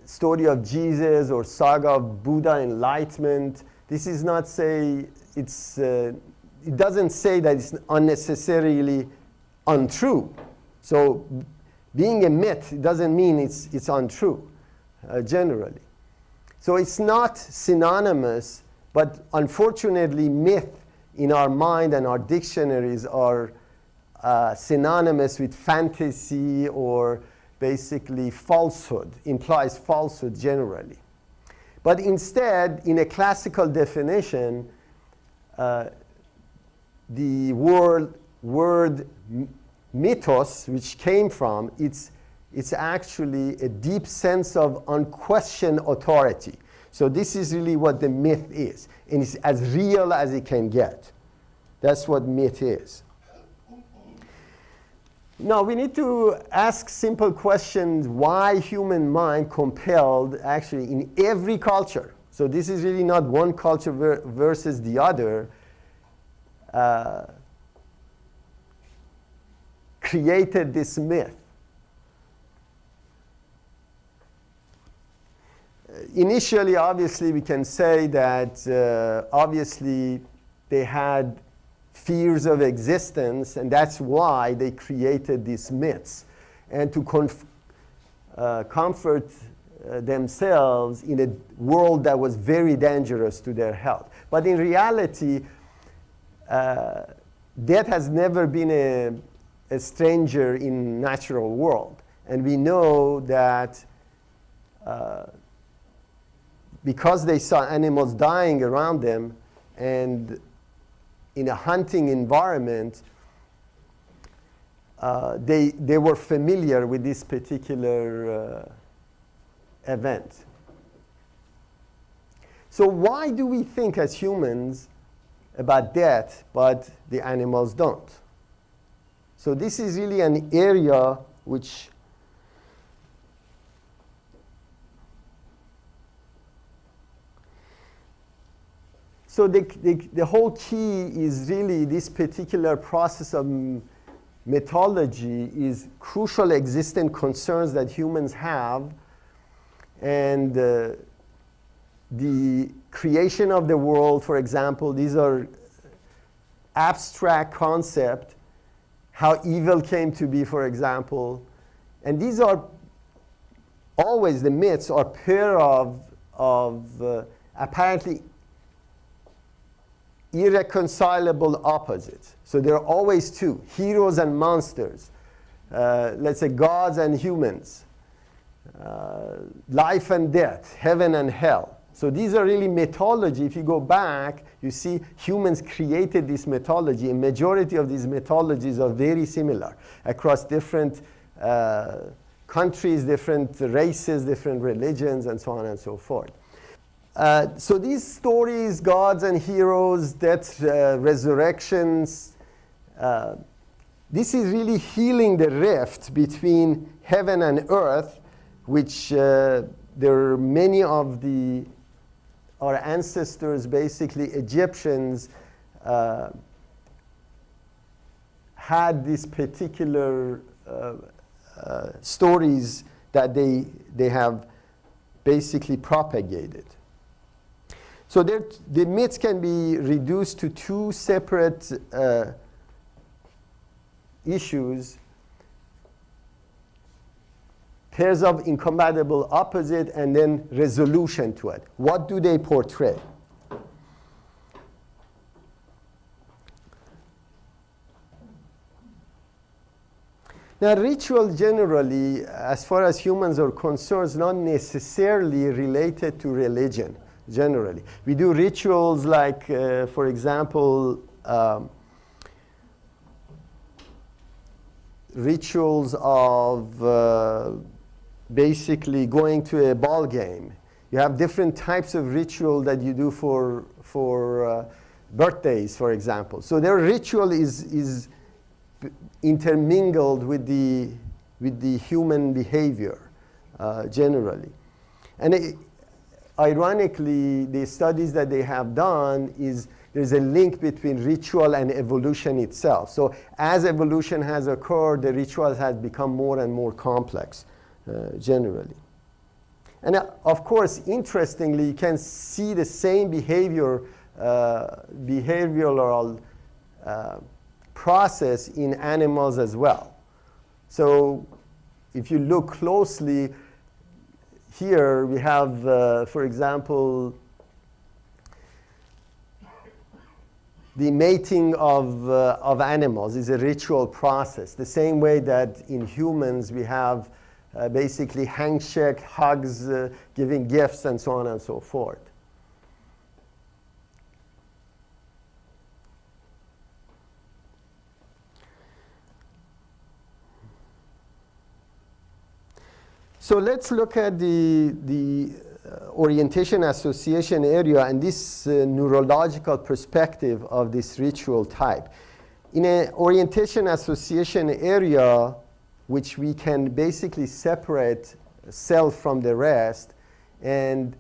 story of Jesus or saga of Buddha enlightenment, this is not say it doesn't say that it's unnecessarily untrue. So being a myth doesn't mean it's untrue, generally. So it's not synonymous, but unfortunately myth in our mind and our dictionaries are synonymous with fantasy or basically falsehood, implies falsehood generally. But instead, in a classical definition, the word mythos, which came from, it's actually a deep sense of unquestioned authority. So this is really what the myth is. And it's as real as it can get. That's what myth is. Now, we need to ask simple questions. Why human mind compelled, actually, in every culture? So this is really not one culture versus the other. Created this myth. Initially, obviously, we can say that obviously they had fears of existence, and that's why they created these myths, and to comfort themselves in a world that was very dangerous to their health. But in reality, death has never been a stranger in natural world. And we know that because they saw animals dying around them, and in a hunting environment, they were familiar with this particular event. So why do we think as humans about death, but the animals don't? So this is really an area which so the whole key is really this particular process of mythology is crucial existent concerns that humans have, and the creation of the world, for example, these are abstract concepts. How evil came to be, for example. And these are always, the myths are pair of apparently irreconcilable opposites. So there are always two, heroes and monsters. Let's say gods and humans. Life and death, heaven and hell. So these are really mythology. If you go back, you see humans created this mythology. A majority of these mythologies are very similar across different countries, different races, different religions, and so on and so forth. So these stories, gods and heroes, death, resurrections, this is really healing the rift between heaven and earth, which there are many of our ancestors, basically Egyptians, had these particular stories that they have basically propagated. So the myths can be reduced to two separate issues. pairs of incompatible opposite, and then resolution to it. What do they portray? Now, ritual generally, as far as humans are concerned, is not necessarily related to religion, generally. We do rituals like, for example, rituals of basically going to a ball game. You have different types of ritual that you do for birthdays, for example. So their ritual is intermingled with the human behavior generally. And ironically, the studies that they have done is there's a link between ritual and evolution itself. So as evolution has occurred, the rituals have become more and more complex generally. And of course, interestingly, you can see the same behavioral process in animals as well. So if you look closely, here we have, for example, the mating of animals is a ritual process. The same way that in humans we have basically handshake, hugs, giving gifts, and so on and so forth. So let's look at the orientation association area and this neurological perspective of this ritual type. In an orientation association area, which we can basically separate self from the rest, and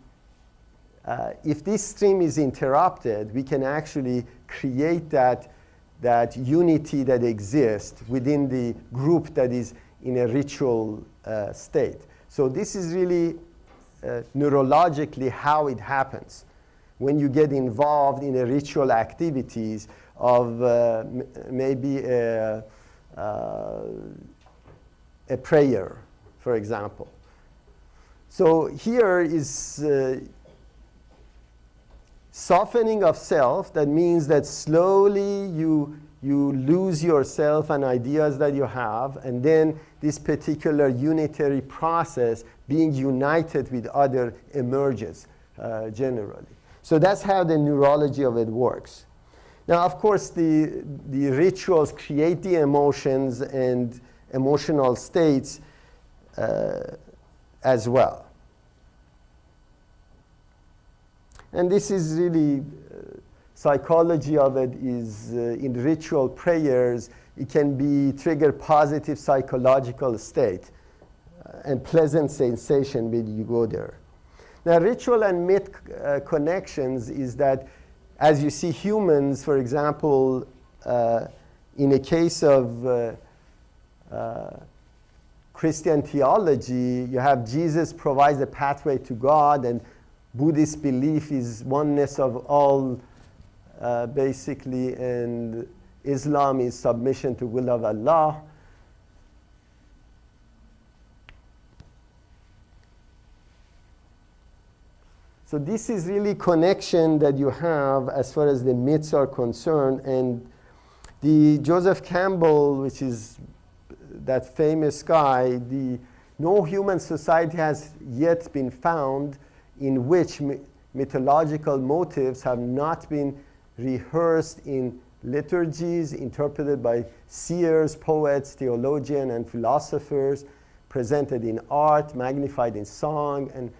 if this stream is interrupted, we can actually create that unity that exists within the group that is in a ritual state. So this is really neurologically how it happens when you get involved in a ritual activities of maybe a prayer, for example. So here is softening of self. That means that slowly you lose yourself and ideas that you have, and then this particular unitary process being united with other emerges generally. So that's how the neurology of it works. Now, of course, the rituals create the emotions and emotional states as well. And this is really psychology of it is in ritual prayers, it can be trigger positive psychological state and pleasant sensation when you go there. Now, ritual and myth connections is that as you see humans, for example, in a case of Christian theology, you have Jesus provides a pathway to God, and Buddhist belief is oneness of all basically, and Islam is submission to will of Allah. So this is really connection that you have as far as the myths are concerned. And the Joseph Campbell, which is that famous guy, no human society has yet been found in which mythological motives have not been rehearsed in liturgies, interpreted by seers, poets, theologians, and philosophers, presented in art, magnified in song, and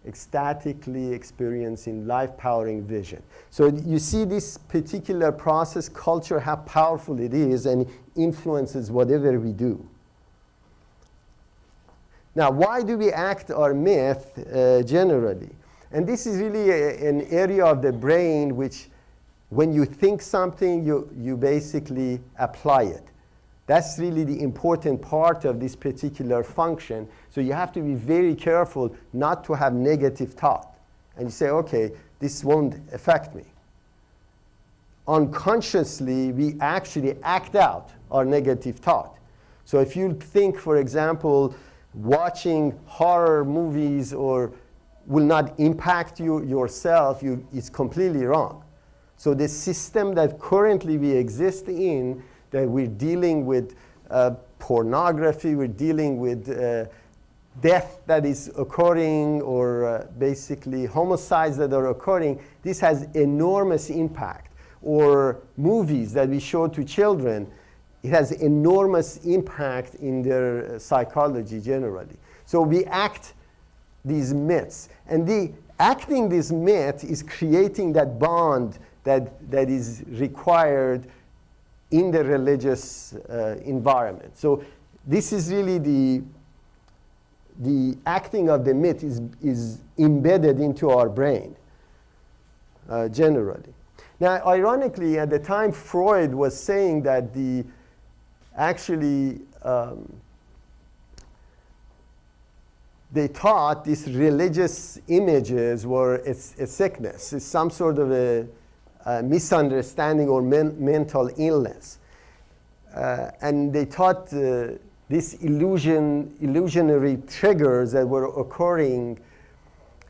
ecstatically experienced in life-powering vision. So you see this particular process, culture, how powerful it is, and influences whatever we do. Now, why do we act or myth generally? And this is really an area of the brain which, when you think something, you basically apply it. That's really the important part of this particular function. So you have to be very careful not to have negative thought. And you say, okay, this won't affect me. Unconsciously, we actually act out our negative thought. So if you think, for example, watching horror movies or will not impact you yourself, it's completely wrong. So the system that currently we exist in, that we're dealing with pornography, we're dealing with death that is occurring, or basically homicides that are occurring, this has enormous impact. Or movies that we show to children, it has enormous impact in their psychology generally. So we act these myths. And acting this myth is creating that bond that is required in the religious environment. So this is really the acting of the myth is embedded into our brain generally. Now, ironically, at the time Freud was saying that they thought these religious images were a sickness. It's some sort of a misunderstanding or mental illness. And they thought these illusionary triggers that were occurring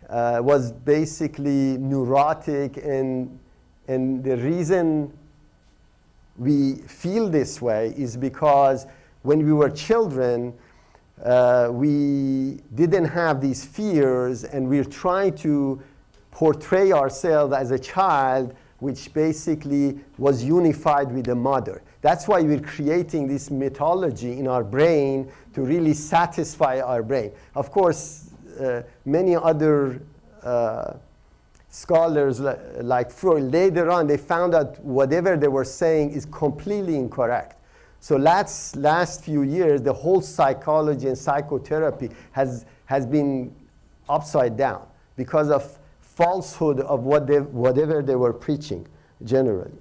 was basically neurotic, and the reason we feel this way is because when we were children, we didn't have these fears, and we're trying to portray ourselves as a child which basically was unified with the mother. That's why we're creating this mythology in our brain to really satisfy our brain. Of course, many other scholars like Freud, later on, they found out whatever they were saying is completely incorrect. So last few years, the whole psychology and psychotherapy has been upside down because of falsehood of whatever they were preaching generally.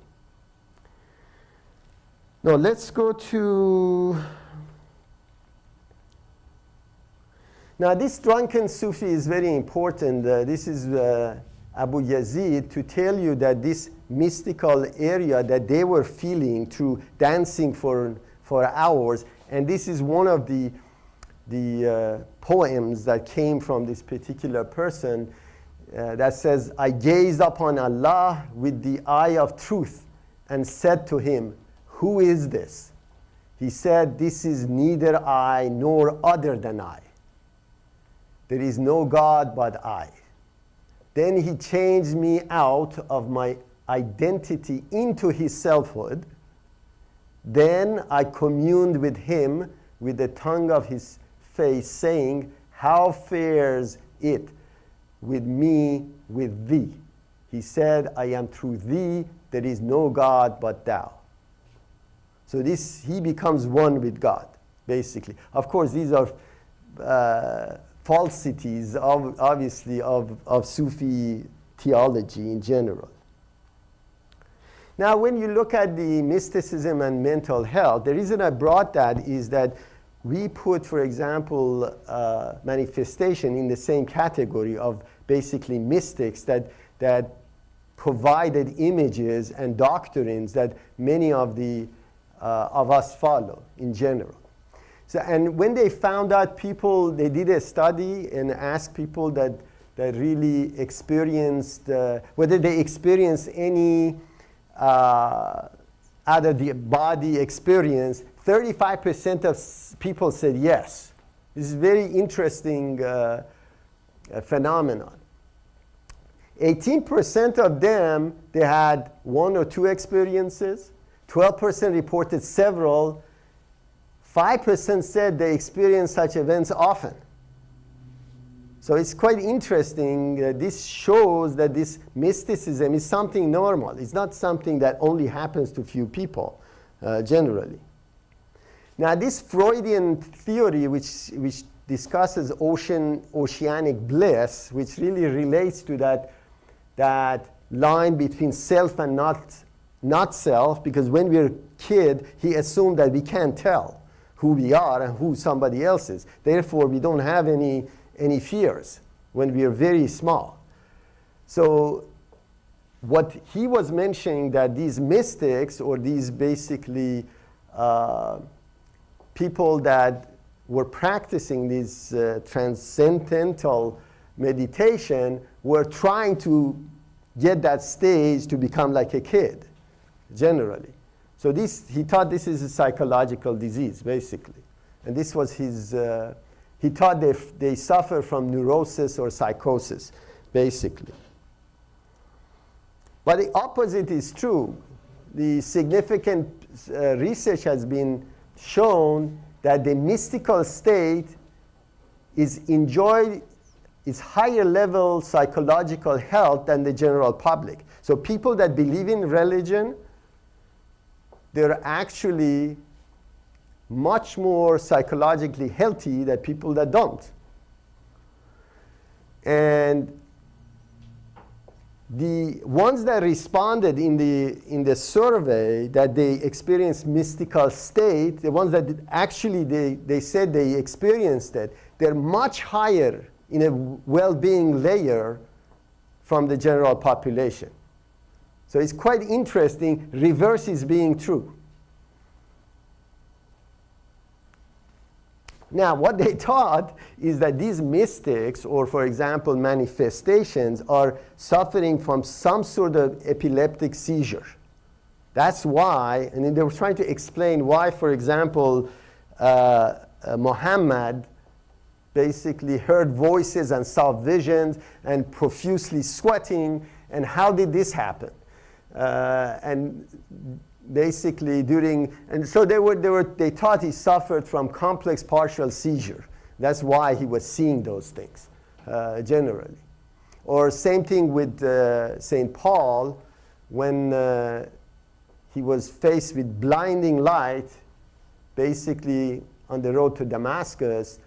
Now let's go to, now this drunken Sufi is very important. This is Abu Yazid, to tell you that this mystical area that they were feeling through dancing for hours, and this is one of the poems that came from this particular person that says, I gazed upon Allah with the eye of truth and said to him, who is this? He said, this is neither I nor other than I. There is no God but I. Then he changed me out of my identity into his selfhood. Then I communed with him with the tongue of his face, saying, how fares it with me, with thee? He said, I am through thee, there is no God but thou. So he becomes one with God, basically. Of course, these are falsities, obviously, of Sufi theology in general. Now, when you look at the mysticism and mental health, the reason I brought that is that we put, for example, manifestation in the same category of basically mystics that provided images and doctrines that many of us follow in general. So, and when they found out people, they did a study and asked people that really experienced, whether they experienced any out of the body experience, 35% of people said yes. This is a very interesting phenomenon. 18% of them, they had one or two experiences. 12% reported several. 5% said they experienced such events often. So it's quite interesting. This shows that this mysticism is something normal. It's not something that only happens to few people, generally. Now, this Freudian theory, which discusses oceanic bliss, which really relates to that line between self and not self, because when we're a kid, he assumed that we can't tell who we are and who somebody else is. Therefore, we don't have any fears when we are very small. So what he was mentioning, that these mystics, or these basically people that were practicing this transcendental meditation were trying to get that stage to become like a kid, generally. So he thought this is a psychological disease, basically. And this was his, he thought they suffer from neurosis or psychosis, basically. But the opposite is true. The significant research has been shown that the mystical state is higher level psychological health than the general public. So people that believe in religion, they're actually much more psychologically healthy than people that don't. And the ones that responded in the survey that they experienced mystical state, the ones that actually they said they experienced it, they're much higher in a well-being layer from the general population. So it's quite interesting. Reverse is being true. Now, what they thought is that these mystics, or for example, manifestations, are suffering from some sort of epileptic seizure. That's why, and then they were trying to explain why, for example, Muhammad basically heard voices and saw visions and profusely sweating, and how did this happen? And basically so they thought he suffered from complex partial seizure. That's why he was seeing those things, generally. Or same thing with St. Paul, when he was faced with blinding light, basically on the road to Damascus,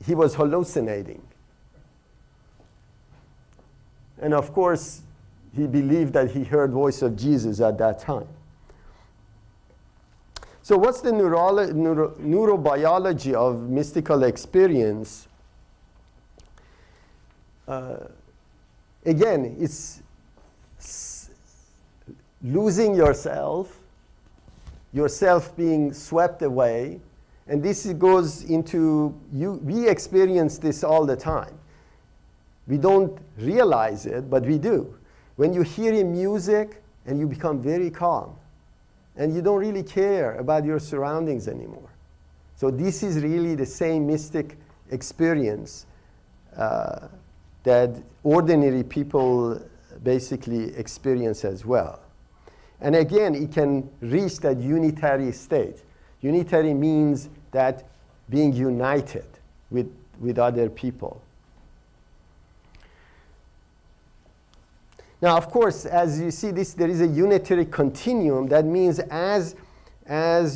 he was hallucinating. And of course, he believed that he heard voice of Jesus at that time. So what's the neurobiology of mystical experience? Again, it's losing yourself being swept away, and this goes into we experience this all the time. We don't realize it, but we do. When you hear music and you become very calm, and you don't really care about your surroundings anymore. So this is really the same mystic experience that ordinary people basically experience as well. And again, it can reach that unitary state. Unitary means that being united with other people. Now, of course, as you see this, there is a unitary continuum. That means as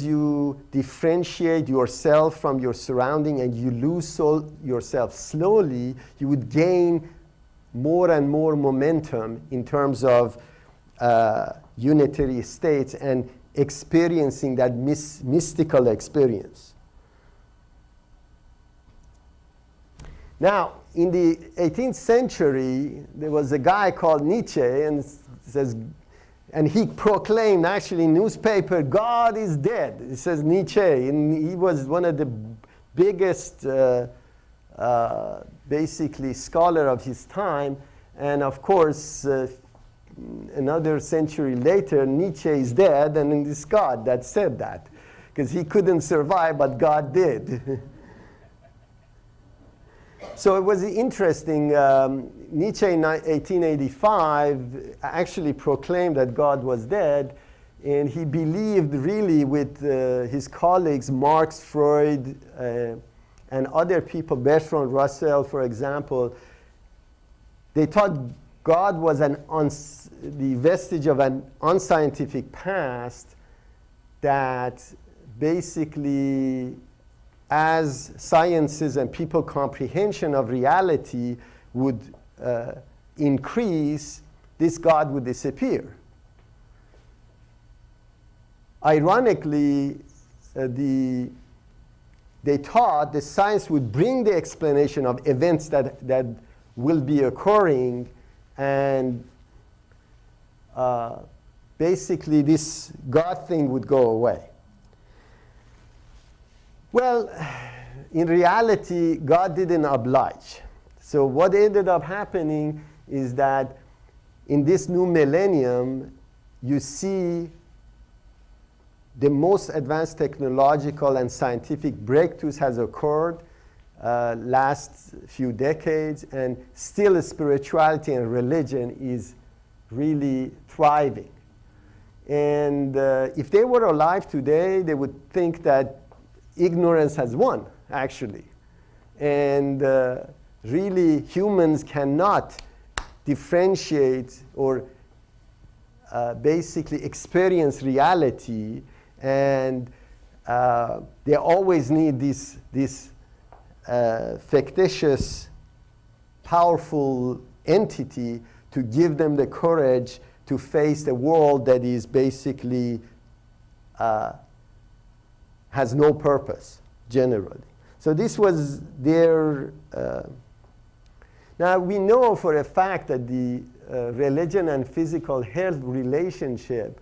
you differentiate yourself from your surrounding and you lose yourself slowly, you would gain more and more momentum in terms of unitary states and experiencing that mystical experience. Now, in the 18th century, there was a guy called Nietzsche, and he proclaimed, actually in newspaper, God is dead. It says Nietzsche, and he was one of the biggest, basically, scholar of his time. And of course, another century later, Nietzsche is dead, and it's God that said that, because he couldn't survive, but God did. So it was interesting. Nietzsche in 1885 actually proclaimed that God was dead, and he believed really with his colleagues, Marx, Freud, and other people, Bertrand Russell, for example, they thought God was the vestige of an unscientific past that basically, as sciences and people comprehension of reality would increase, this God would disappear. Ironically, they thought the science would bring the explanation of events that will be occurring, and basically this God thing would go away. Well, in reality, God didn't oblige. So what ended up happening is that in this new millennium, you see the most advanced technological and scientific breakthroughs has occurred last few decades, and still spirituality and religion is really thriving. And if they were alive today, they would think that ignorance has won, actually. And really, humans cannot differentiate or basically experience reality, and they always need this fictitious, powerful entity to give them the courage to face the world that is basically has no purpose, generally. So this was their... Now, we know for a fact that the religion and physical health relationship,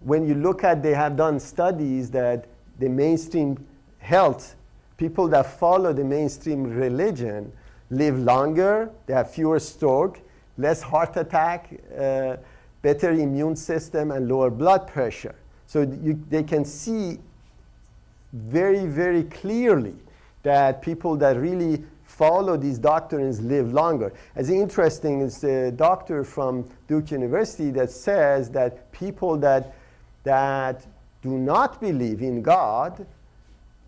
when you look at, they have done studies that the mainstream health, people that follow the mainstream religion live longer, they have fewer stroke, less heart attack, better immune system, and lower blood pressure. So they can see very, very clearly that people that really follow these doctrines live longer. As interesting is the doctor from Duke University that says that people that do not believe in God,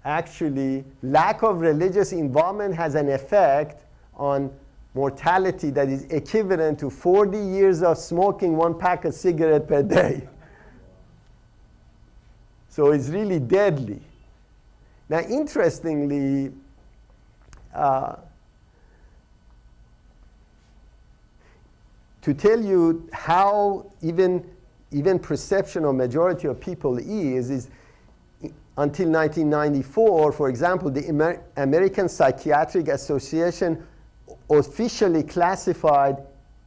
actually lack of religious involvement has an effect on mortality that is equivalent to 40 years of smoking 1 pack of cigarette per day. So it's really deadly. Now, interestingly, to tell you how even perception of majority of people is until 1994, for example, the American Psychiatric Association officially classified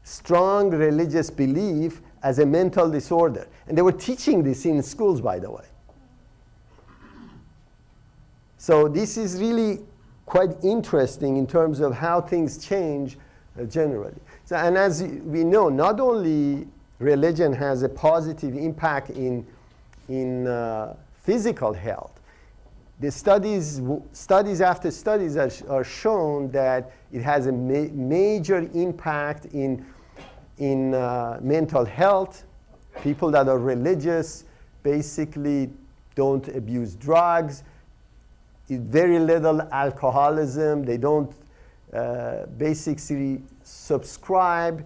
strong religious belief as a mental disorder. And they were teaching this in schools, by the way. So this is really quite interesting in terms of how things change generally. So, and as we know, not only religion has a positive impact in physical health, the studies after studies are shown that it has a major impact in mental health. People that are religious basically don't abuse drugs, very little alcoholism, they don't basically subscribe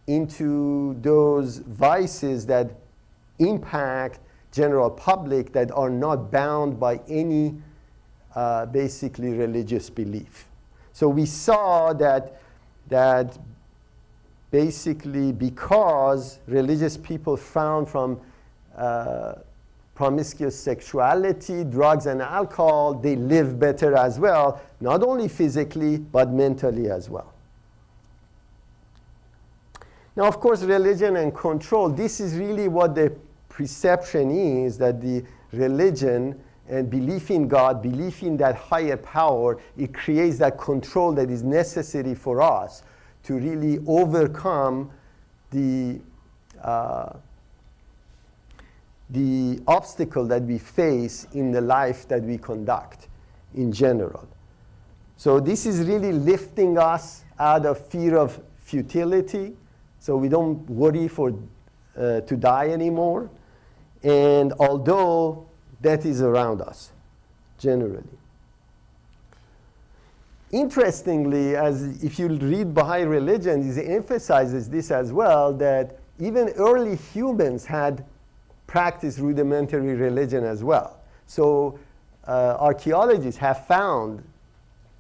into those vices that impact general public that are not bound by any basically religious belief. So we saw that basically because religious people found from promiscuous sexuality, drugs, and alcohol, they live better as well, not only physically, but mentally as well. Now, of course, religion and control, this is really what the perception is, that the religion and belief in God, belief in that higher power, it creates that control that is necessary for us to really overcome the obstacle that we face in the life that we conduct in general. So this is really lifting us out of fear of futility, so we don't worry to die anymore. And although death is around us, generally. Interestingly, as if you read Baha'i religion, it emphasizes this as well, that even early humans had practiced rudimentary religion as well. So archaeologists have found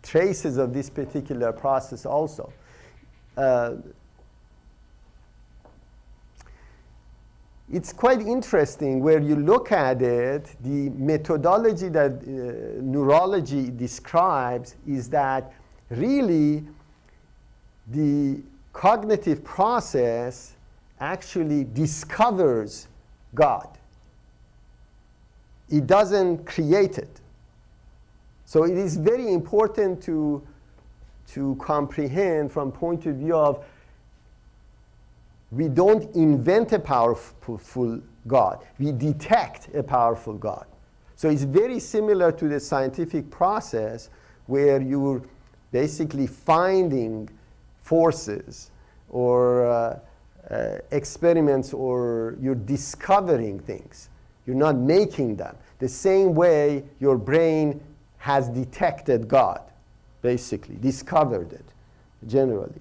traces of this particular process also. It's quite interesting where you look at it, the methodology that neurology describes is that really the cognitive process actually discovers God. It doesn't create it. So it is very important to comprehend from point of view of we don't invent a powerful God. We detect a powerful God. So it's very similar to the scientific process where you're basically finding forces or experiments, or you're discovering things. You're not making them. The same way your brain has detected God, basically, discovered it, generally.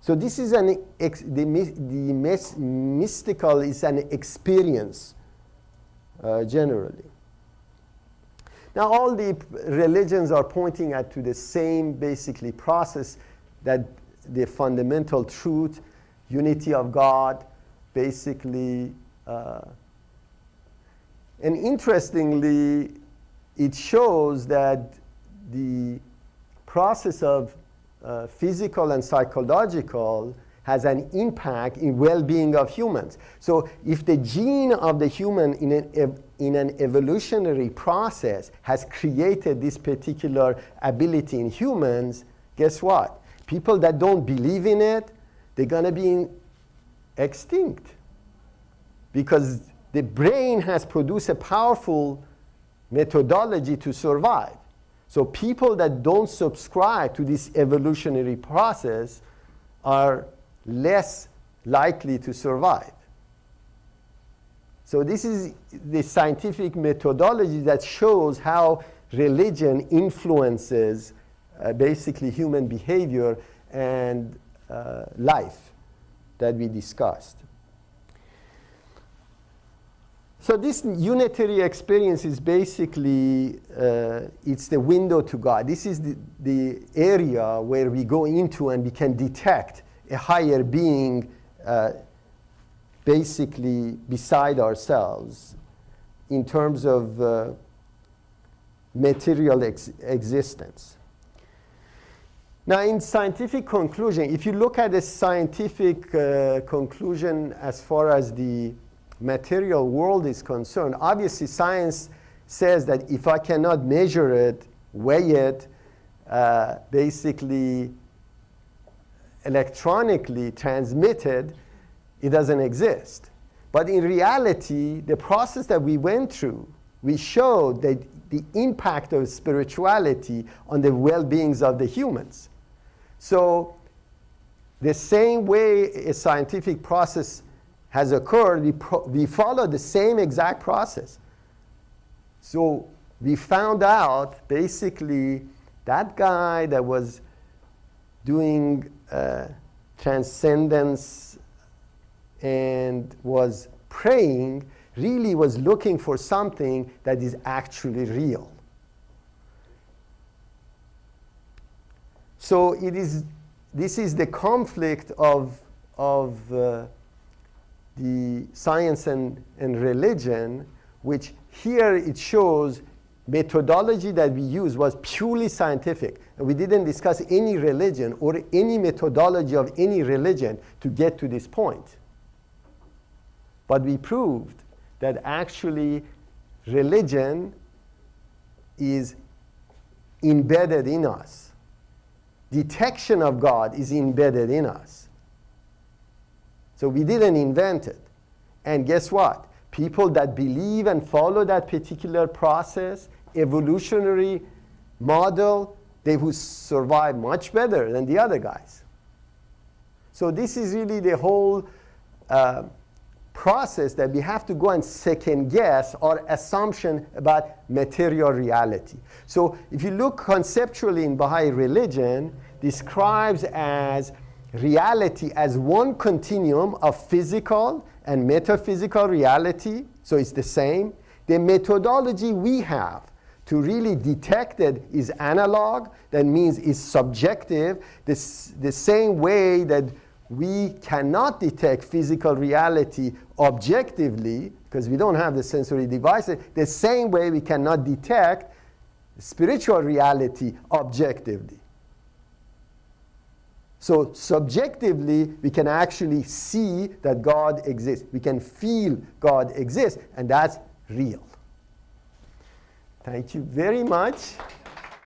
So this is the mystical is an experience, generally. Now all the religions are pointing to the same, basically, process, that the fundamental truth, unity of God, basically. And interestingly, it shows that the process of physical and psychological has an impact in well-being of humans. So if the gene of the human in an evolutionary process has created this particular ability in humans, guess what? People that don't believe in it, they're going to be extinct, because the brain has produced a powerful methodology to survive. So people that don't subscribe to this evolutionary process are less likely to survive. So this is the scientific methodology that shows how religion influences basically human behavior and life that we discussed. So this unitary experience is basically, it's the window to God. This is the area where we go into and we can detect a higher being basically beside ourselves in terms of material existence. Now in scientific conclusion, if you look at the scientific conclusion as far as the material world is concerned, obviously science says that if I cannot measure it, weigh it, basically electronically transmitted, it doesn't exist. But in reality, the process that we went through, we showed that the impact of spirituality on the well-beings of the humans. So the same way a scientific process has occurred, we follow the same exact process. So we found out basically that guy that was doing transcendence and was praying really was looking for something that is actually real. So this is the conflict of the science and religion, which here it shows methodology that we used was purely scientific. And we didn't discuss any religion or any methodology of any religion to get to this point. But we proved that actually religion is embedded in us. Detection of God is embedded in us. So we didn't invent it. And guess what? People that believe and follow that particular process, evolutionary model, they will survive much better than the other guys. So this is really the whole process that we have to go and second guess our assumption about material reality. So if you look conceptually in Baha'i religion, describes as reality as one continuum of physical and metaphysical reality, so it's the same. The methodology we have to really detect it is analog, that means it's subjective, the same way that we cannot detect physical reality objectively, because we don't have the sensory devices, the same way we cannot detect spiritual reality objectively. So subjectively, we can actually see that God exists. We can feel God exists, and that's real. Thank you very much.